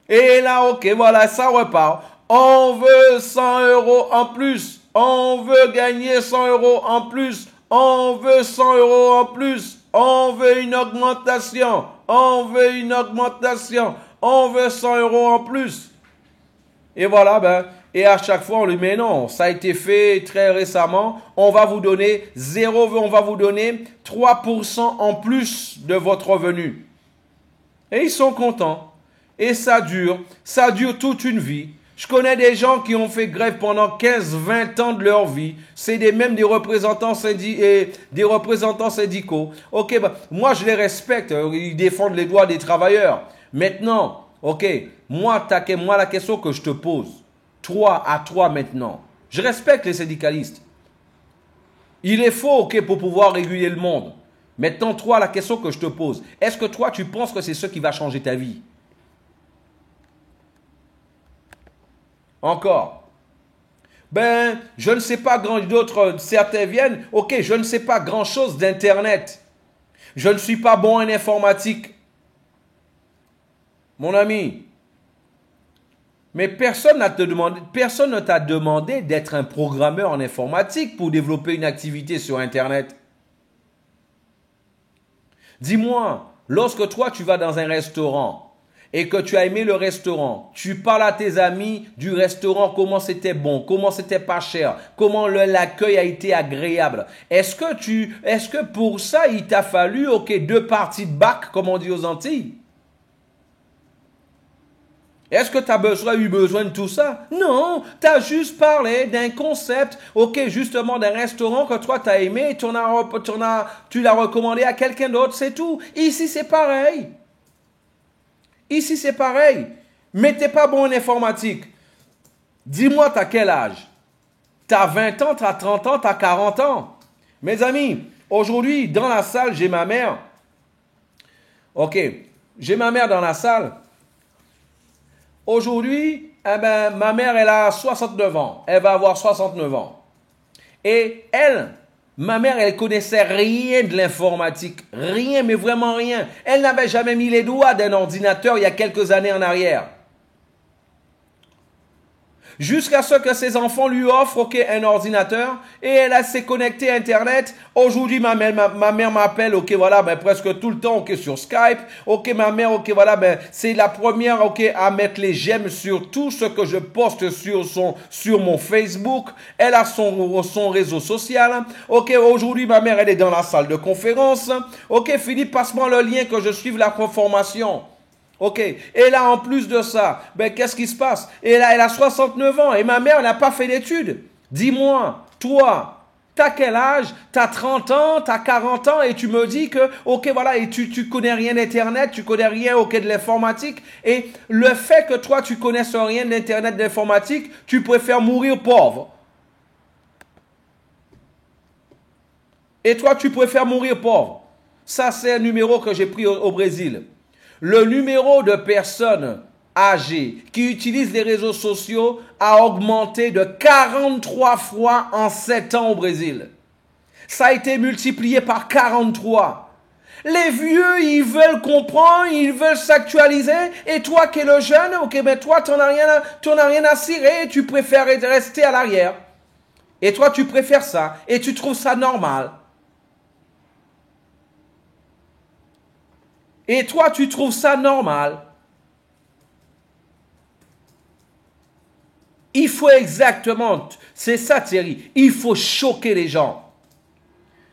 S2: Et là, ok, voilà, ça repart. On veut 100 € en plus. On veut gagner 100 € en plus. On veut 100 € en plus. On veut une augmentation. On veut une augmentation. On veut 100 € en plus. Et voilà, et à chaque fois, on lui met non. Ça a été fait très récemment. On va vous donner 3% en plus de votre revenu. Et ils sont contents. Et ça dure toute une vie. Je connais des gens qui ont fait grève pendant 15-20 ans de leur vie. C'est même des représentants syndicaux. Ok, moi je les respecte. Ils défendent les droits des travailleurs. Maintenant, ok, moi la question que je te pose, à toi maintenant. Je respecte les syndicalistes. Il est faux, ok, pour pouvoir réguler le monde. Maintenant, toi, la question que je te pose, est-ce que toi, tu penses que c'est ce qui va changer ta vie? Encore. Je ne sais pas d'autres, certains viennent, ok, je ne sais pas grand chose d'Internet. Je ne suis pas bon en informatique. Mon ami. Mais personne ne t'a demandé d'être un programmeur en informatique pour développer une activité sur Internet. Dis-moi, lorsque toi tu vas dans un restaurant, et que tu as aimé le restaurant, tu parles à tes amis du restaurant, comment c'était bon, comment c'était pas cher, comment l'accueil a été agréable. Est-ce que pour ça, il t'a fallu, ok, 2 parties de bac, comme on dit aux Antilles? Est-ce que tu as eu besoin de tout ça? Non, tu as juste parlé d'un concept, ok, justement d'un restaurant que toi tu as aimé, tu l'as recommandé à quelqu'un d'autre, c'est tout. Ici, c'est pareil. Ici, c'est pareil. Mais tu n'es pas bon en informatique. Dis-moi, tu as quel âge? Tu as 20 ans, tu as 30 ans, tu as 40 ans. Mes amis, aujourd'hui, dans la salle, j'ai ma mère. Ok, j'ai ma mère dans la salle. Aujourd'hui, ma mère, elle a 69 ans. Elle va avoir 69 ans. Et ma mère, elle connaissait rien de l'informatique. Rien, mais vraiment rien. Elle n'avait jamais mis les doigts d'un ordinateur il y a quelques années en arrière. Jusqu'à ce que ses enfants lui offrent un ordinateur et elle s'est connectée à Internet. Aujourd'hui, ma mère m'appelle, presque tout le temps, sur Skype. Ma mère, c'est la première, à mettre les j'aime sur tout ce que je poste sur mon Facebook. Elle a son réseau social. Aujourd'hui, ma mère, elle est dans la salle de conférence. Philippe, passe-moi le lien que je suive la formation. Ok. Et là, en plus de ça, ben, qu'est-ce qui se passe? Et là, elle a 69 ans et ma mère n'a pas fait d'études. Dis-moi, toi, t'as quel âge? T'as 30 ans, t'as 40 ans et tu me dis que, ok, voilà, et tu connais rien d'Internet, tu connais rien, ok, de l'informatique. Et le fait que toi, tu connaisses rien d'Internet, d'informatique, tu préfères mourir pauvre. Et toi, tu préfères mourir pauvre. Ça, c'est un numéro que j'ai pris au Brésil. Le numéro de personnes âgées qui utilisent les réseaux sociaux a augmenté de 43 fois en 7 ans au Brésil. Ça a été multiplié par 43. Les vieux, ils veulent comprendre, ils veulent s'actualiser. Et toi qui es le jeune, ok, ben toi, t'en as rien à cirer. Tu préfères rester à l'arrière. Et toi, tu préfères ça. Et tu trouves ça normal. Et toi, tu trouves ça normal. Il faut exactement, c'est ça Thierry, il faut choquer les gens.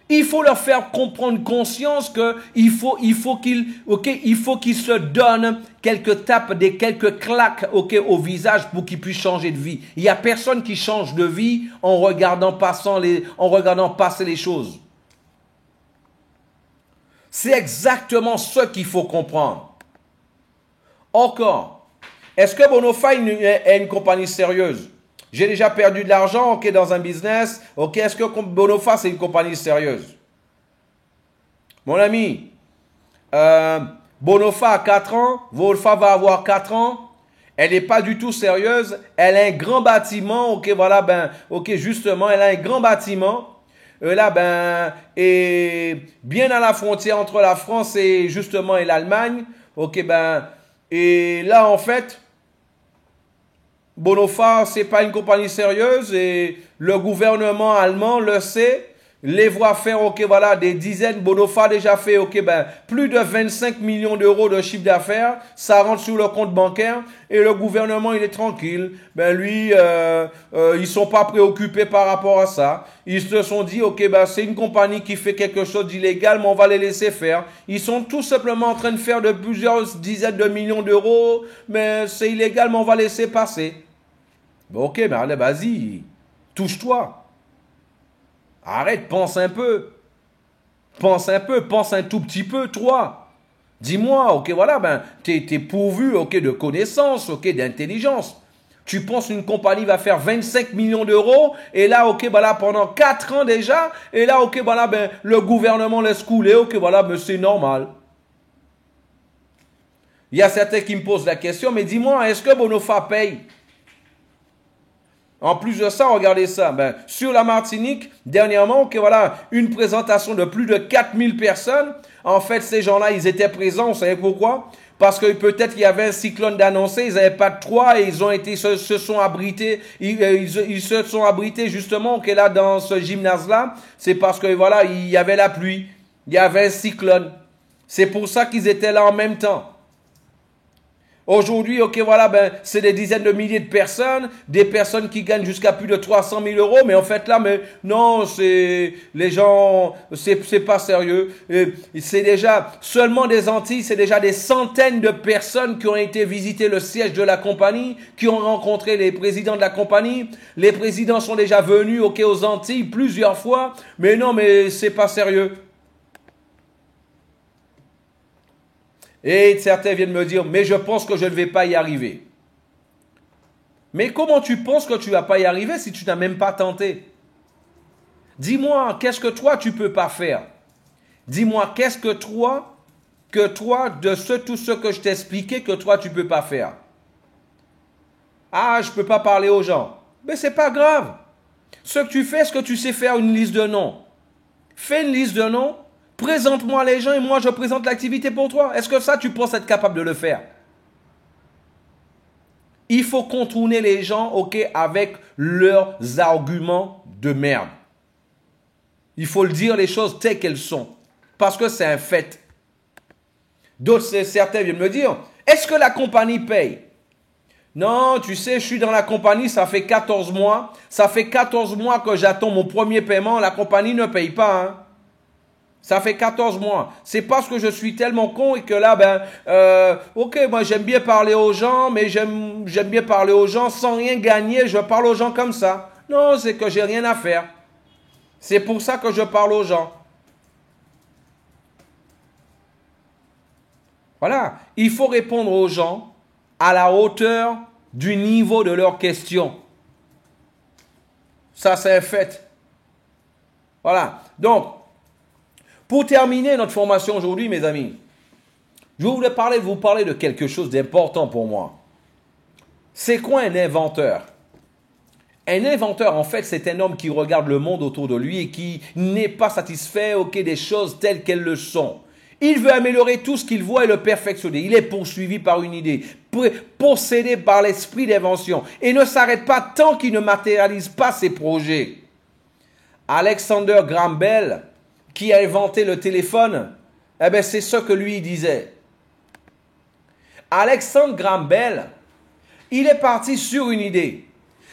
S2: Il faut leur faire comprendre conscience que il faut qu'ils se donnent quelques tapes, quelques claques, au visage pour qu'ils puissent changer de vie. Il y a personne qui change de vie en regardant passer les choses. C'est exactement ce qu'il faut comprendre. Encore, est-ce que Bonofa est une compagnie sérieuse? J'ai déjà perdu de l'argent, ok, dans un business. Ok, est-ce que Bonofa, c'est une compagnie sérieuse? Mon ami, Bonofa a 4 ans, Bonofa va avoir 4 ans. Elle n'est pas du tout sérieuse. Elle a un grand bâtiment, ok, voilà, ben, ok, justement, elle a un grand bâtiment. Là, ben, et bien à la frontière entre la France et justement et l'Allemagne. Ok, ben, et là, en fait, Bonofa, c'est pas une compagnie sérieuse et le gouvernement allemand le sait, les voit faire, ok, voilà, des dizaines. Bonofa a déjà fait, ok, ben, plus de 25 millions d'euros de chiffre d'affaires. Ça rentre sur le compte bancaire et le gouvernement, il est tranquille. Ben, lui, ils sont pas préoccupés par rapport à ça. Ils se sont dit, ok, ben, c'est une compagnie qui fait quelque chose d'illégal, mais on va les laisser faire. Ils sont tout simplement en train de faire de plusieurs dizaines de millions d'euros, mais c'est illégal, mais on va laisser passer. Ben, ok, mais allez, vas-y, touche-toi. Arrête, pense un peu. Pense un tout petit peu, toi. Dis-moi, ok, voilà, ben, t'es pourvu, ok, de connaissances, ok, d'intelligence. Tu penses qu'une compagnie va faire 25 millions d'euros, et là, ok, voilà, pendant 4 ans déjà, et là, ok, voilà, ben, le gouvernement laisse couler, ok, voilà, ben, c'est normal. Il y a certains qui me posent la question, mais dis-moi, est-ce que Bonofa paye? En plus de ça, regardez ça. Ben, sur la Martinique, dernièrement, okay, voilà, une présentation de plus de 4000 personnes. En fait, ces gens-là, ils étaient présents. Vous savez pourquoi? Parce que peut-être qu'il y avait un cyclone d'annoncé, ils n'avaient pas de toit et ils ont été, se sont abrités. Ils se sont abrités justement, okay, là, dans ce gymnase-là. C'est parce que, voilà, il y avait la pluie. Il y avait un cyclone. C'est pour ça qu'ils étaient là en même temps. Aujourd'hui, ok, voilà, ben, c'est des dizaines de milliers de personnes, des personnes qui gagnent jusqu'à plus de 300 000 euros, mais en fait là, mais non, c'est, les gens, c'est pas sérieux. C'est déjà, seulement des Antilles, c'est déjà des centaines de personnes qui ont été visiter le siège de la compagnie, qui ont rencontré les présidents de la compagnie. Les présidents sont déjà venus, ok, aux Antilles plusieurs fois, mais non, mais c'est pas sérieux. Et certains viennent me dire, mais je pense que je ne vais pas y arriver. Mais comment tu penses que tu ne vas pas y arriver si tu n'as même pas tenté? Dis-moi, qu'est-ce que toi, tu ne peux pas faire? Dis-moi, qu'est-ce que toi, de tout ce que je t'ai expliqué, que toi, tu ne peux pas faire? Ah, je ne peux pas parler aux gens. Mais ce n'est pas grave. Ce que tu fais, est-ce que tu sais faire une liste de noms? Fais une liste de noms. Présente-moi les gens et moi je présente l'activité pour toi. Est-ce que ça tu penses être capable de le faire? Il faut contourner les gens, ok, avec leurs arguments de merde. Il faut le dire les choses telles qu'elles sont. Parce que c'est un fait. D'autres, certains viennent me dire, est-ce que la compagnie paye? Non, tu sais, je suis dans la compagnie, ça fait 14 mois. Ça fait 14 mois que j'attends mon premier paiement. La compagnie ne paye pas, hein. Ça fait 14 mois. C'est parce que je suis tellement con et que là, ok, moi j'aime bien parler aux gens, mais j'aime bien parler aux gens sans rien gagner. Je parle aux gens comme ça. Non, c'est que j'ai rien à faire. C'est pour ça que je parle aux gens. Voilà. Il faut répondre aux gens à la hauteur du niveau de leurs questions. Ça, c'est un fait. Voilà. Donc, pour terminer notre formation aujourd'hui, mes amis, je voulais vous parler de quelque chose d'important pour moi. C'est quoi un inventeur? Un inventeur, en fait, c'est un homme qui regarde le monde autour de lui et qui n'est pas satisfait des choses telles qu'elles le sont. Il veut améliorer tout ce qu'il voit et le perfectionner. Il est poursuivi par une idée, possédé par l'esprit d'invention et ne s'arrête pas tant qu'il ne matérialise pas ses projets. Alexander Graham Bell, qui a inventé le téléphone, c'est ce que lui disait. Alexander Graham Bell, il est parti sur une idée.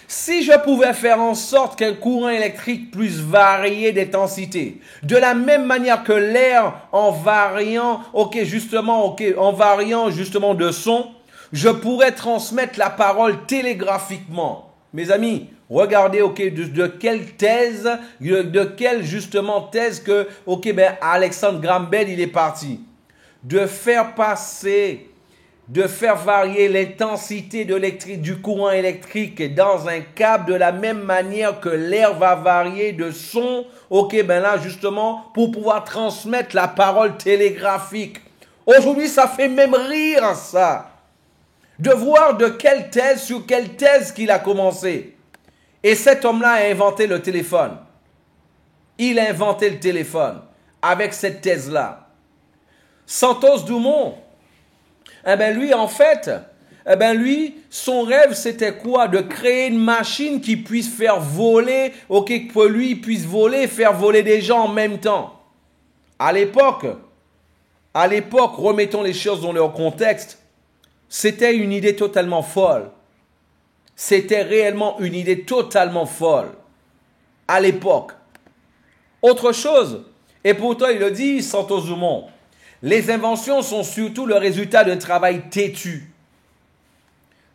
S2: Si je pouvais faire en sorte qu'un courant électrique puisse varier d'intensité, de la même manière que l'air en variant, en variant justement de son, je pourrais transmettre la parole télégraphiquement. Mes amis, regardez, de quelle thèse, de quelle justement thèse que, Alexander Graham Bell, il est parti. De faire varier l'intensité du courant électrique dans un câble de la même manière que l'air va varier de son, là, justement, pour pouvoir transmettre la parole télégraphique. Aujourd'hui, ça fait même rire, ça. De voir sur quelle thèse qu'il a commencé. Et cet homme-là a inventé le téléphone. Il a inventé le téléphone avec cette thèse-là. Santos Dumont, lui, en fait, son rêve, c'était quoi? De créer une machine qui puisse faire voler, que lui puisse voler, faire voler des gens en même temps. À l'époque, remettons les choses dans leur contexte, c'était une idée totalement folle. C'était réellement une idée totalement folle. À l'époque. Autre chose, et pourtant il le dit, Santos Dumont, les inventions sont surtout le résultat d'un travail têtu.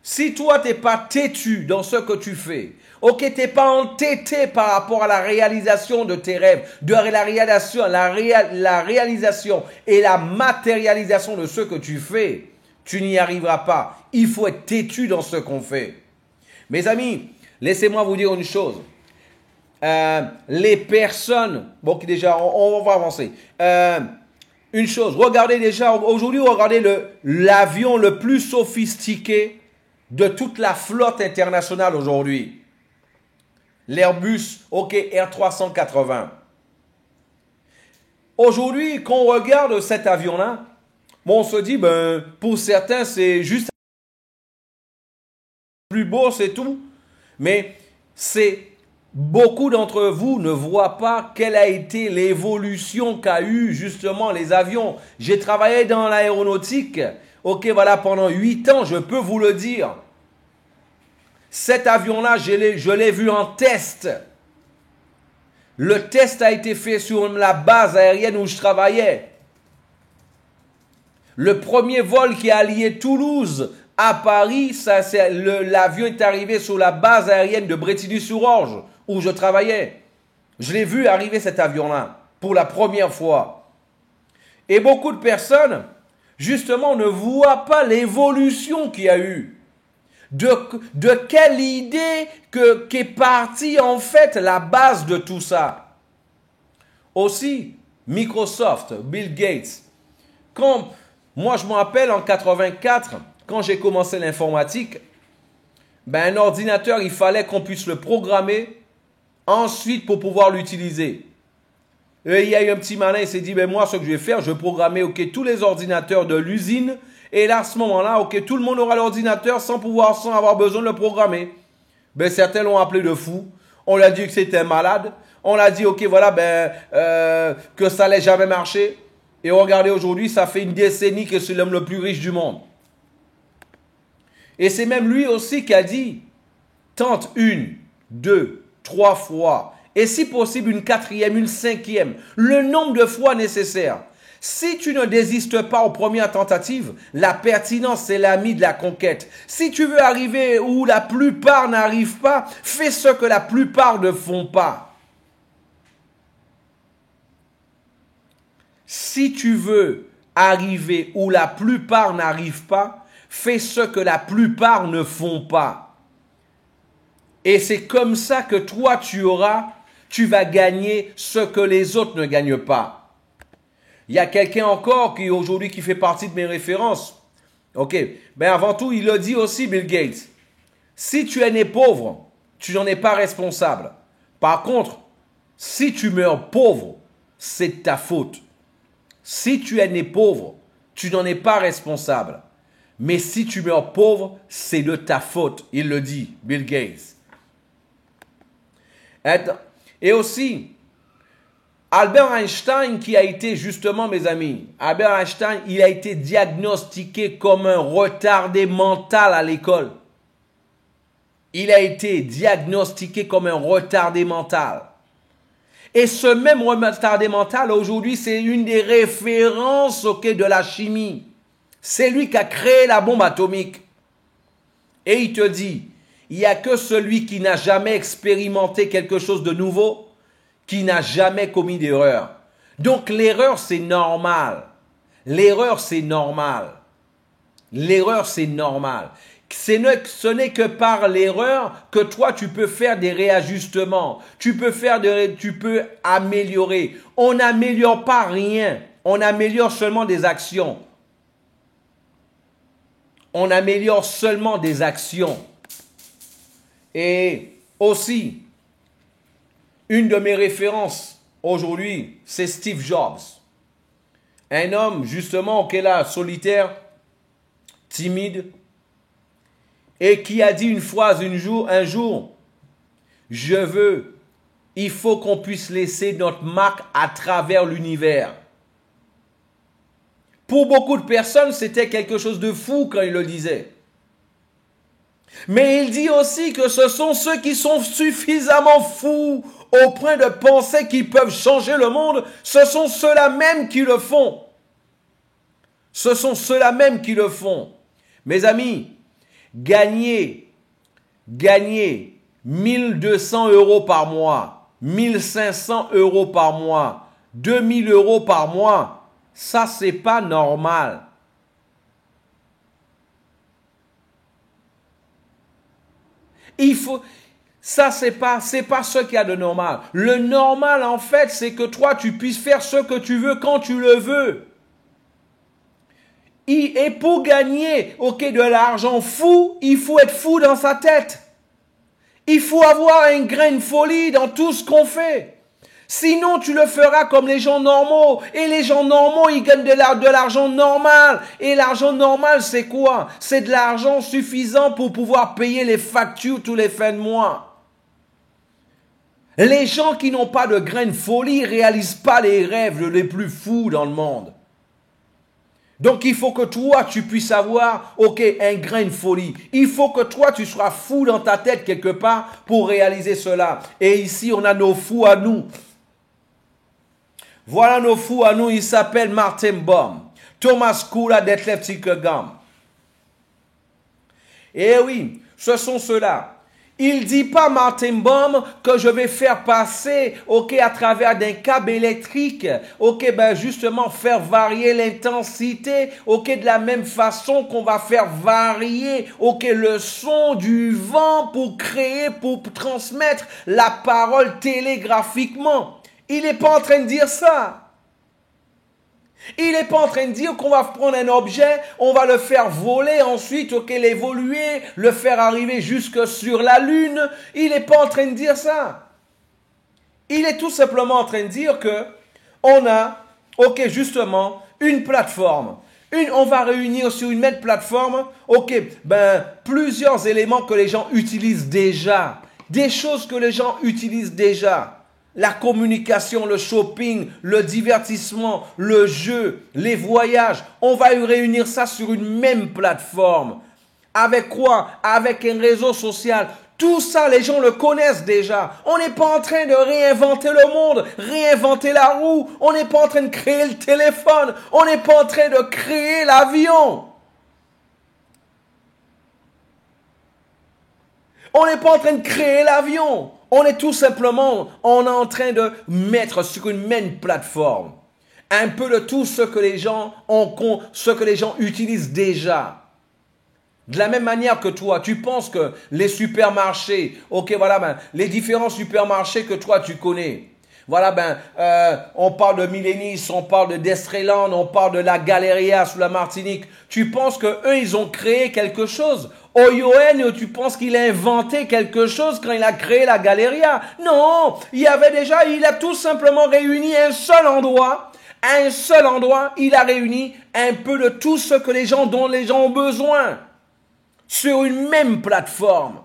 S2: Si toi, tu n'es pas têtu dans ce que tu fais, tu n'es pas entêté par rapport à la réalisation de tes rêves, la réalisation et la matérialisation de ce que tu fais, tu n'y arriveras pas. Il faut être têtu dans ce qu'on fait. Mes amis, laissez-moi vous dire une chose. Les personnes, déjà, on va avancer. Une chose, regardez déjà, aujourd'hui, regardez l'avion le plus sophistiqué de toute la flotte internationale aujourd'hui. L'Airbus, R380. Aujourd'hui, quand on regarde cet avion-là, on se dit, pour certains, c'est juste plus beau, c'est tout. Mais beaucoup d'entre vous ne voient pas quelle a été l'évolution qu'a eu justement les avions. J'ai travaillé dans l'aéronautique, pendant 8 ans, je peux vous le dire. Cet avion-là, je l'ai vu en test. Le test a été fait sur la base aérienne où je travaillais. Le premier vol qui a lié Toulouse à Paris, l'avion est arrivé sur la base aérienne de Brétigny-sur-Orge, où je travaillais. Je l'ai vu arriver cet avion-là, pour la première fois. Et beaucoup de personnes, justement, ne voient pas l'évolution qu'il y a eu. De quelle idée qu'est partie, en fait, la base de tout ça. Aussi, Microsoft, Bill Gates. Moi, je me rappelle en 84, quand j'ai commencé l'informatique, un ordinateur, il fallait qu'on puisse le programmer ensuite pour pouvoir l'utiliser. Et il y a eu un petit malin, il s'est dit, moi, ce que je vais faire, je vais programmer tous les ordinateurs de l'usine. Et là, à ce moment-là, tout le monde aura l'ordinateur sans avoir besoin de le programmer. Certains l'ont appelé de fou. On lui a dit que c'était un malade. On l'a dit, que ça n'allait jamais marcher. Et regardez, aujourd'hui, ça fait une décennie que c'est l'homme le plus riche du monde. Et c'est même lui aussi qui a dit, tente 1, 2, 3 fois. et si possible une quatrième, une cinquième, le nombre de fois nécessaire. Si tu ne désistes pas aux premières tentatives, la pertinence c'est l'ami de la conquête. Si tu veux arriver où la plupart n'arrivent pas, fais ce que la plupart ne font pas. Si tu veux arriver où la plupart n'arrivent pas, fais ce que la plupart ne font pas. Et c'est comme ça que toi tu vas gagner ce que les autres ne gagnent pas. Il y a quelqu'un encore qui aujourd'hui qui fait partie de mes références. Ok, ben avant tout, il le dit aussi, Bill Gates. Si tu es né pauvre, tu n'en es pas responsable. Par contre, si tu meurs pauvre, c'est de ta faute. Si tu es né pauvre, tu n'en es pas responsable. Mais si tu meurs pauvre, c'est de ta faute. Il le dit, Bill Gates. Et aussi, Albert Einstein qui a été justement, mes amis, Albert Einstein, il a été diagnostiqué comme un retardé mental à l'école. Il a été diagnostiqué comme un retardé mental. Et ce même retardé mental, aujourd'hui, c'est une des références de la chimie. C'est lui qui a créé la bombe atomique. Et il te dit, il n'y a que celui qui n'a jamais expérimenté quelque chose de nouveau qui n'a jamais commis d'erreur. Donc l'erreur, c'est normal. L'erreur, c'est normal. L'erreur, c'est normal. Ce n'est que par l'erreur que toi, tu peux faire des réajustements. Tu peux améliorer. On n'améliore pas rien. On améliore seulement des actions. On améliore seulement des actions. Et aussi, une de mes références aujourd'hui, c'est Steve Jobs. Un homme, justement, qui est là, solitaire, timide, et qui a dit une phrase un jour, il faut qu'on puisse laisser notre marque à travers l'univers. Pour beaucoup de personnes, c'était quelque chose de fou quand il le disait. Mais il dit aussi que ce sont ceux qui sont suffisamment fous au point de penser qu'ils peuvent changer le monde, ce sont ceux-là même qui le font. Ce sont ceux-là même qui le font. Mes amis, gagner 1200 € par mois, 1500 € par mois, 2000 € par mois, ça c'est pas normal. Ça, c'est pas ce qu'il y a de normal. Le normal, en fait, c'est que toi, tu puisses faire ce que tu veux quand tu le veux. Et pour gagner, de l'argent fou, il faut être fou dans sa tête. Il faut avoir un grain de folie dans tout ce qu'on fait. Sinon, tu le feras comme les gens normaux. Et les gens normaux, ils gagnent de l'argent normal. Et l'argent normal, c'est quoi? C'est de l'argent suffisant pour pouvoir payer les factures tous les fins de mois. Les gens qui n'ont pas de grain de folie ne réalisent pas les rêves les plus fous dans le monde. Donc, il faut que toi, tu puisses avoir, un grain de folie. Il faut que toi, tu sois fou dans ta tête quelque part pour réaliser cela. Et ici, on a nos fous à nous. Voilà nos fous à nous, ils s'appellent Martin Baum, Thomas Kula, Detlef Kierkegaard. Eh oui, ce sont ceux-là. Il ne dit pas, Martin Baum, que je vais faire passer, à travers d'un câble électrique, justement faire varier l'intensité, de la même façon qu'on va faire varier, le son du vent pour transmettre la parole télégraphiquement. Il n'est pas en train de dire ça. Il n'est pas en train de dire qu'on va prendre un objet, on va le faire voler, ensuite, l'évoluer, le faire arriver jusque sur la Lune. Il n'est pas en train de dire ça. Il est tout simplement en train de dire que on a, justement, une plateforme. On va réunir sur une même plateforme, plusieurs éléments que les gens utilisent déjà. Des choses que les gens utilisent déjà. La communication, le shopping, le divertissement, le jeu, les voyages. On va réunir ça sur une même plateforme. Avec quoi? Avec un réseau social. Tout ça, les gens le connaissent déjà. On n'est pas en train de réinventer le monde, réinventer la roue. On n'est pas en train de créer le téléphone. On n'est pas en train de créer l'avion. On n'est pas en train de créer l'avion. On est tout simplement, on est en train de mettre sur une même plateforme un peu de tout ce que les gens utilisent déjà. De la même manière que toi, tu penses que les supermarchés, ok, voilà, ben, les différents supermarchés que toi tu connais, voilà, ben, on parle de Millénis, on parle de Destreland, on parle de la Galeria sous la Martinique. Tu penses que eux, ils ont créé quelque chose? Oyoen, tu penses qu'il a inventé quelque chose quand il a créé la Galeria? Non, il a tout simplement réuni un seul endroit. À un seul endroit, il a réuni un peu de tout ce que dont les gens ont besoin. Sur une même plateforme.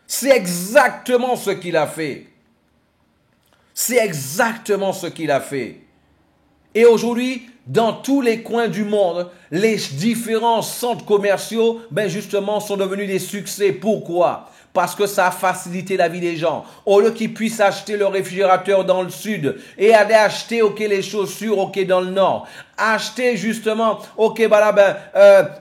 S2: C'est exactement ce qu'il a fait. C'est exactement ce qu'il a fait. Et aujourd'hui, dans tous les coins du monde, les différents centres commerciaux, ben justement, sont devenus des succès. Pourquoi? Parce que ça a facilité la vie des gens. Au lieu qu'ils puissent acheter le réfrigérateur dans le sud et aller acheter, ok, les chaussures, ok, dans le nord. Acheter justement, ok, voilà, ben,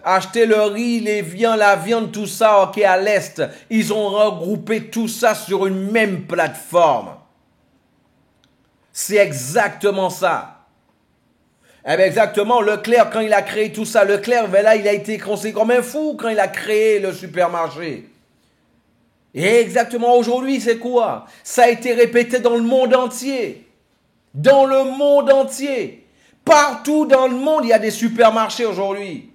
S2: acheter le riz, la viande, tout ça, ok, à l'est. Ils ont regroupé tout ça sur une même plateforme. C'est exactement ça. Eh bien, exactement, Leclerc, quand il a créé tout ça, Leclerc, ben là, il a été considéré comme un fou quand il a créé le supermarché. Et exactement aujourd'hui, c'est quoi? Ça a été répété dans le monde entier. Dans le monde entier. Partout dans le monde, il y a des supermarchés aujourd'hui.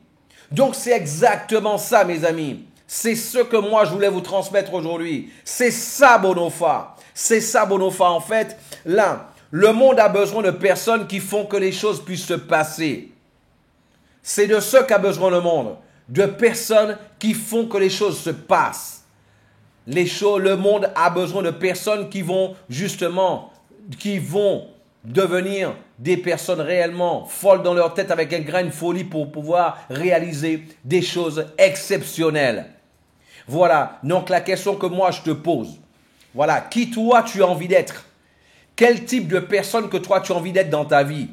S2: Donc, c'est exactement ça, mes amis. C'est ce que moi, je voulais vous transmettre aujourd'hui. C'est ça, Bonofa. C'est ça, Bonofa. En fait, là, le monde a besoin de personnes qui font que les choses puissent se passer. C'est de ce qu'a besoin le monde. De personnes qui font que les choses se passent. Le monde a besoin de personnes qui vont devenir des personnes réellement folles dans leur tête avec un grain de folie pour pouvoir réaliser des choses exceptionnelles. Voilà, donc la question que moi je te pose, voilà, qui toi tu as envie d'être? Quel type de personne que toi tu as envie d'être dans ta vie?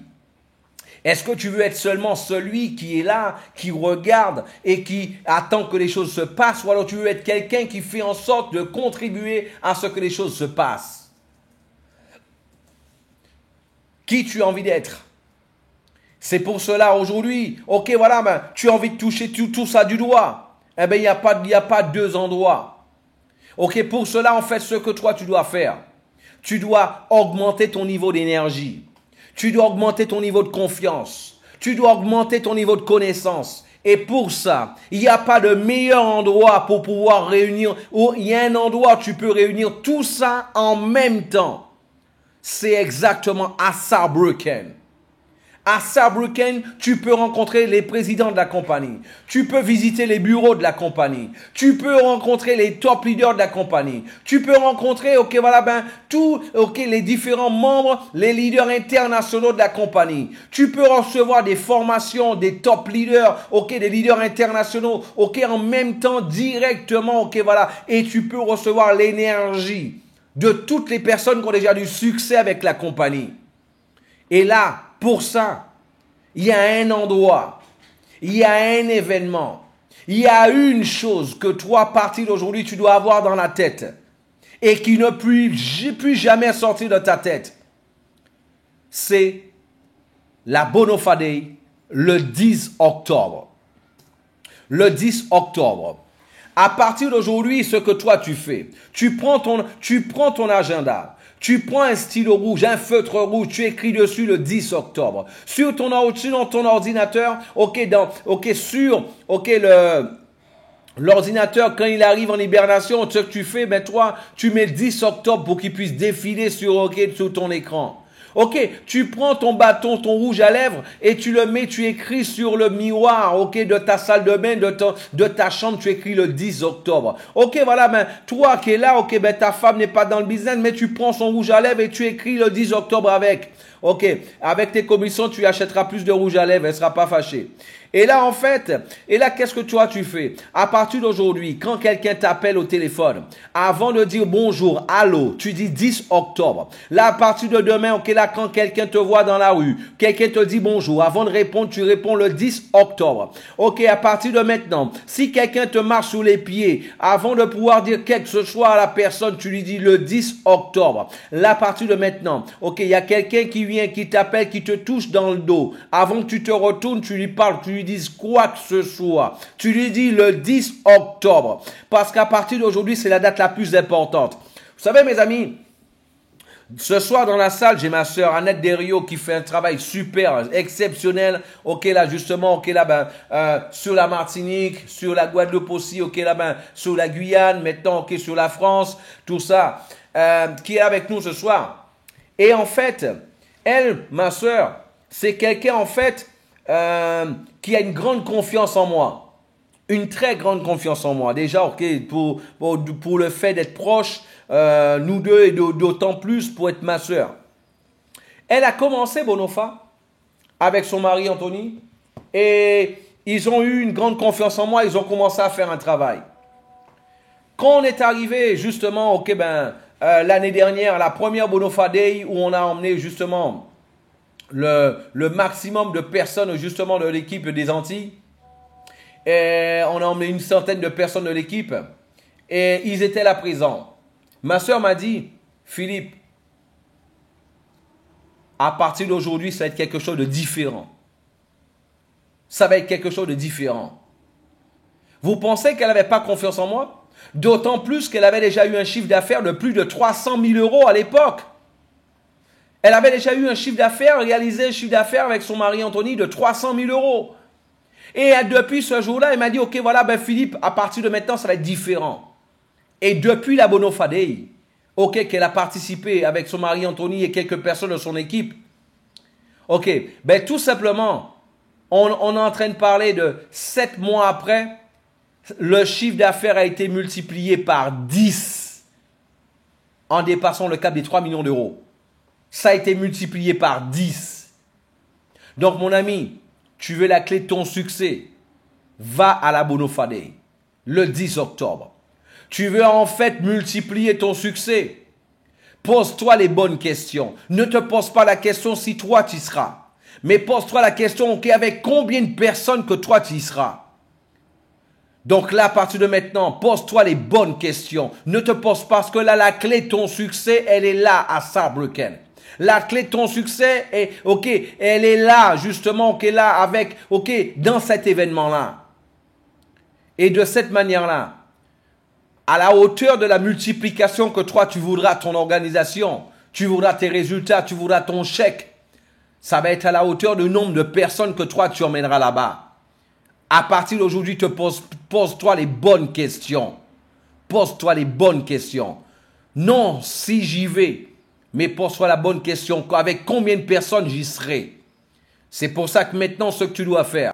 S2: Est-ce que tu veux être seulement celui qui est là, qui regarde et qui attend que les choses se passent, ou alors tu veux être quelqu'un qui fait en sorte de contribuer à ce que les choses se passent? Qui tu as envie d'être? C'est pour cela aujourd'hui, ok, voilà, ben, tu as envie de toucher tout ça du doigt. Eh bien, il n'y a pas deux endroits. Ok, pour cela, en fait, ce que toi tu dois faire, tu dois augmenter ton niveau d'énergie. Tu dois augmenter ton niveau de confiance. Tu dois augmenter ton niveau de connaissance. Et pour ça, il n'y a pas de meilleur endroit pour pouvoir réunir. Il y a un endroit où tu peux réunir tout ça en même temps. C'est exactement à Saarbrücken. À Saarbrücken, tu peux rencontrer les présidents de la compagnie. Tu peux visiter les bureaux de la compagnie. Tu peux rencontrer les top leaders de la compagnie. Tu peux rencontrer, ok, voilà, ben, les différents membres, les leaders internationaux de la compagnie. Tu peux recevoir des formations des top leaders, ok, des leaders internationaux, ok, en même temps, directement, ok, voilà. Et tu peux recevoir l'énergie de toutes les personnes qui ont déjà du succès avec la compagnie. Et là, pour ça, il y a un endroit, il y a un événement, il y a une chose que toi, à partir d'aujourd'hui, tu dois avoir dans la tête et qui ne peut plus jamais sortir de ta tête. C'est la Bonofa Day, le 10 octobre. Le 10 octobre. À partir d'aujourd'hui, ce que toi tu fais, tu prends ton agenda. Tu prends un stylo rouge, un feutre rouge, tu écris dessus le 10 octobre. Sur ton ordinateur, l'ordinateur, quand il arrive en hibernation, ce que tu fais, ben toi, tu mets le 10 octobre pour qu'il puisse défiler sur ton écran. Ok, tu prends ton bâton, ton rouge à lèvres et tu le mets, tu écris sur le miroir, ok, de ta salle de bain, de ta chambre, tu écris le 10 octobre. Ok, voilà, ben, toi qui es là, ok, ben, ta femme n'est pas dans le business, mais tu prends son rouge à lèvres et tu écris le 10 octobre avec. Ok, avec tes commissions, tu achèteras plus de rouge à lèvres, elle ne sera pas fâchée. Et là, en fait, qu'est-ce que toi, tu fais? À partir d'aujourd'hui, quand quelqu'un t'appelle au téléphone, avant de dire bonjour, allô, tu dis 10 octobre. Là, à partir de demain, ok, là, quand quelqu'un te voit dans la rue, quelqu'un te dit bonjour, avant de répondre, tu réponds le 10 octobre. Ok, à partir de maintenant, si quelqu'un te marche sous les pieds, avant de pouvoir dire quelque chose à la personne, tu lui dis le 10 octobre. Là, à partir de maintenant, ok, il y a quelqu'un qui vient, qui t'appelle, qui te touche dans le dos. Avant que tu te retournes, tu lui parles, tu lui dis quoi que ce soit. Tu lui dis le 10 octobre. Parce qu'à partir d'aujourd'hui, c'est la date la plus importante. Vous savez, mes amis, ce soir dans la salle, j'ai ma sœur Annette Derriot qui fait un travail super, exceptionnel. Ok, là justement, ok, là sur la Martinique, sur la Guadeloupe aussi, ok, là sur la Guyane, maintenant, ok, sur la France, tout ça, qui est avec nous ce soir. Et en fait, elle, ma sœur, c'est quelqu'un en fait qui a une grande confiance en moi. Une très grande confiance en moi. Déjà, ok, pour le fait d'être proche, nous deux, et d'autant plus pour être ma sœur. Elle a commencé, Bonofa, avec son mari Anthony, et ils ont eu une grande confiance en moi, ils ont commencé à faire un travail. Quand on est arrivé, justement, ok, l'année dernière, la première Bonofa Day, où on a emmené justement le maximum de personnes, justement, de l'équipe des Antilles, et on a emmené une centaine de personnes de l'équipe, et ils étaient là présents. Ma soeur m'a dit, Philippe, à partir d'aujourd'hui, ça va être quelque chose de différent. Ça va être quelque chose de différent. Vous pensez qu'elle n'avait pas confiance en moi? D'autant plus qu'elle avait déjà eu un chiffre d'affaires de plus de 300 000 € à l'époque. Elle avait déjà eu un chiffre d'affaires, réalisé un chiffre d'affaires avec son mari Anthony de 300 000 €. Et depuis ce jour-là, elle m'a dit, ok, voilà, Philippe, à partir de maintenant, ça va être différent. Et depuis la Bonofa Day, ok, qu'elle a participé avec son mari Anthony et quelques personnes de son équipe, ok, tout simplement, on est en train de parler de 7 mois après, le chiffre d'affaires a été multiplié par 10 en dépassant le cap des 3 millions d'euros. Ça a été multiplié par 10. Donc, mon ami, tu veux la clé de ton succès, va à la Bonofa Day, le 10 octobre. Tu veux en fait multiplier ton succès. Pose-toi les bonnes questions. Ne te pose pas la question si toi tu y seras. Mais pose-toi la question, ok, avec combien de personnes que toi tu y seras. Donc là, à partir de maintenant, pose-toi les bonnes questions. Ne te pose pas parce que là, la clé de ton succès, elle est là à Saarbrücken. La clé de ton succès est, ok, elle est là, justement, ok, là, avec, ok, dans cet événement-là. Et de cette manière-là, à la hauteur de la multiplication que toi, tu voudras ton organisation, tu voudras tes résultats, tu voudras ton chèque, ça va être à la hauteur du nombre de personnes que toi, tu emmèneras là-bas. À partir d'aujourd'hui, pose-toi les bonnes questions. Pose-toi les bonnes questions. Non, si j'y vais, mais pose-toi la bonne question. Avec combien de personnes j'y serai? C'est pour ça que maintenant, ce que tu dois faire,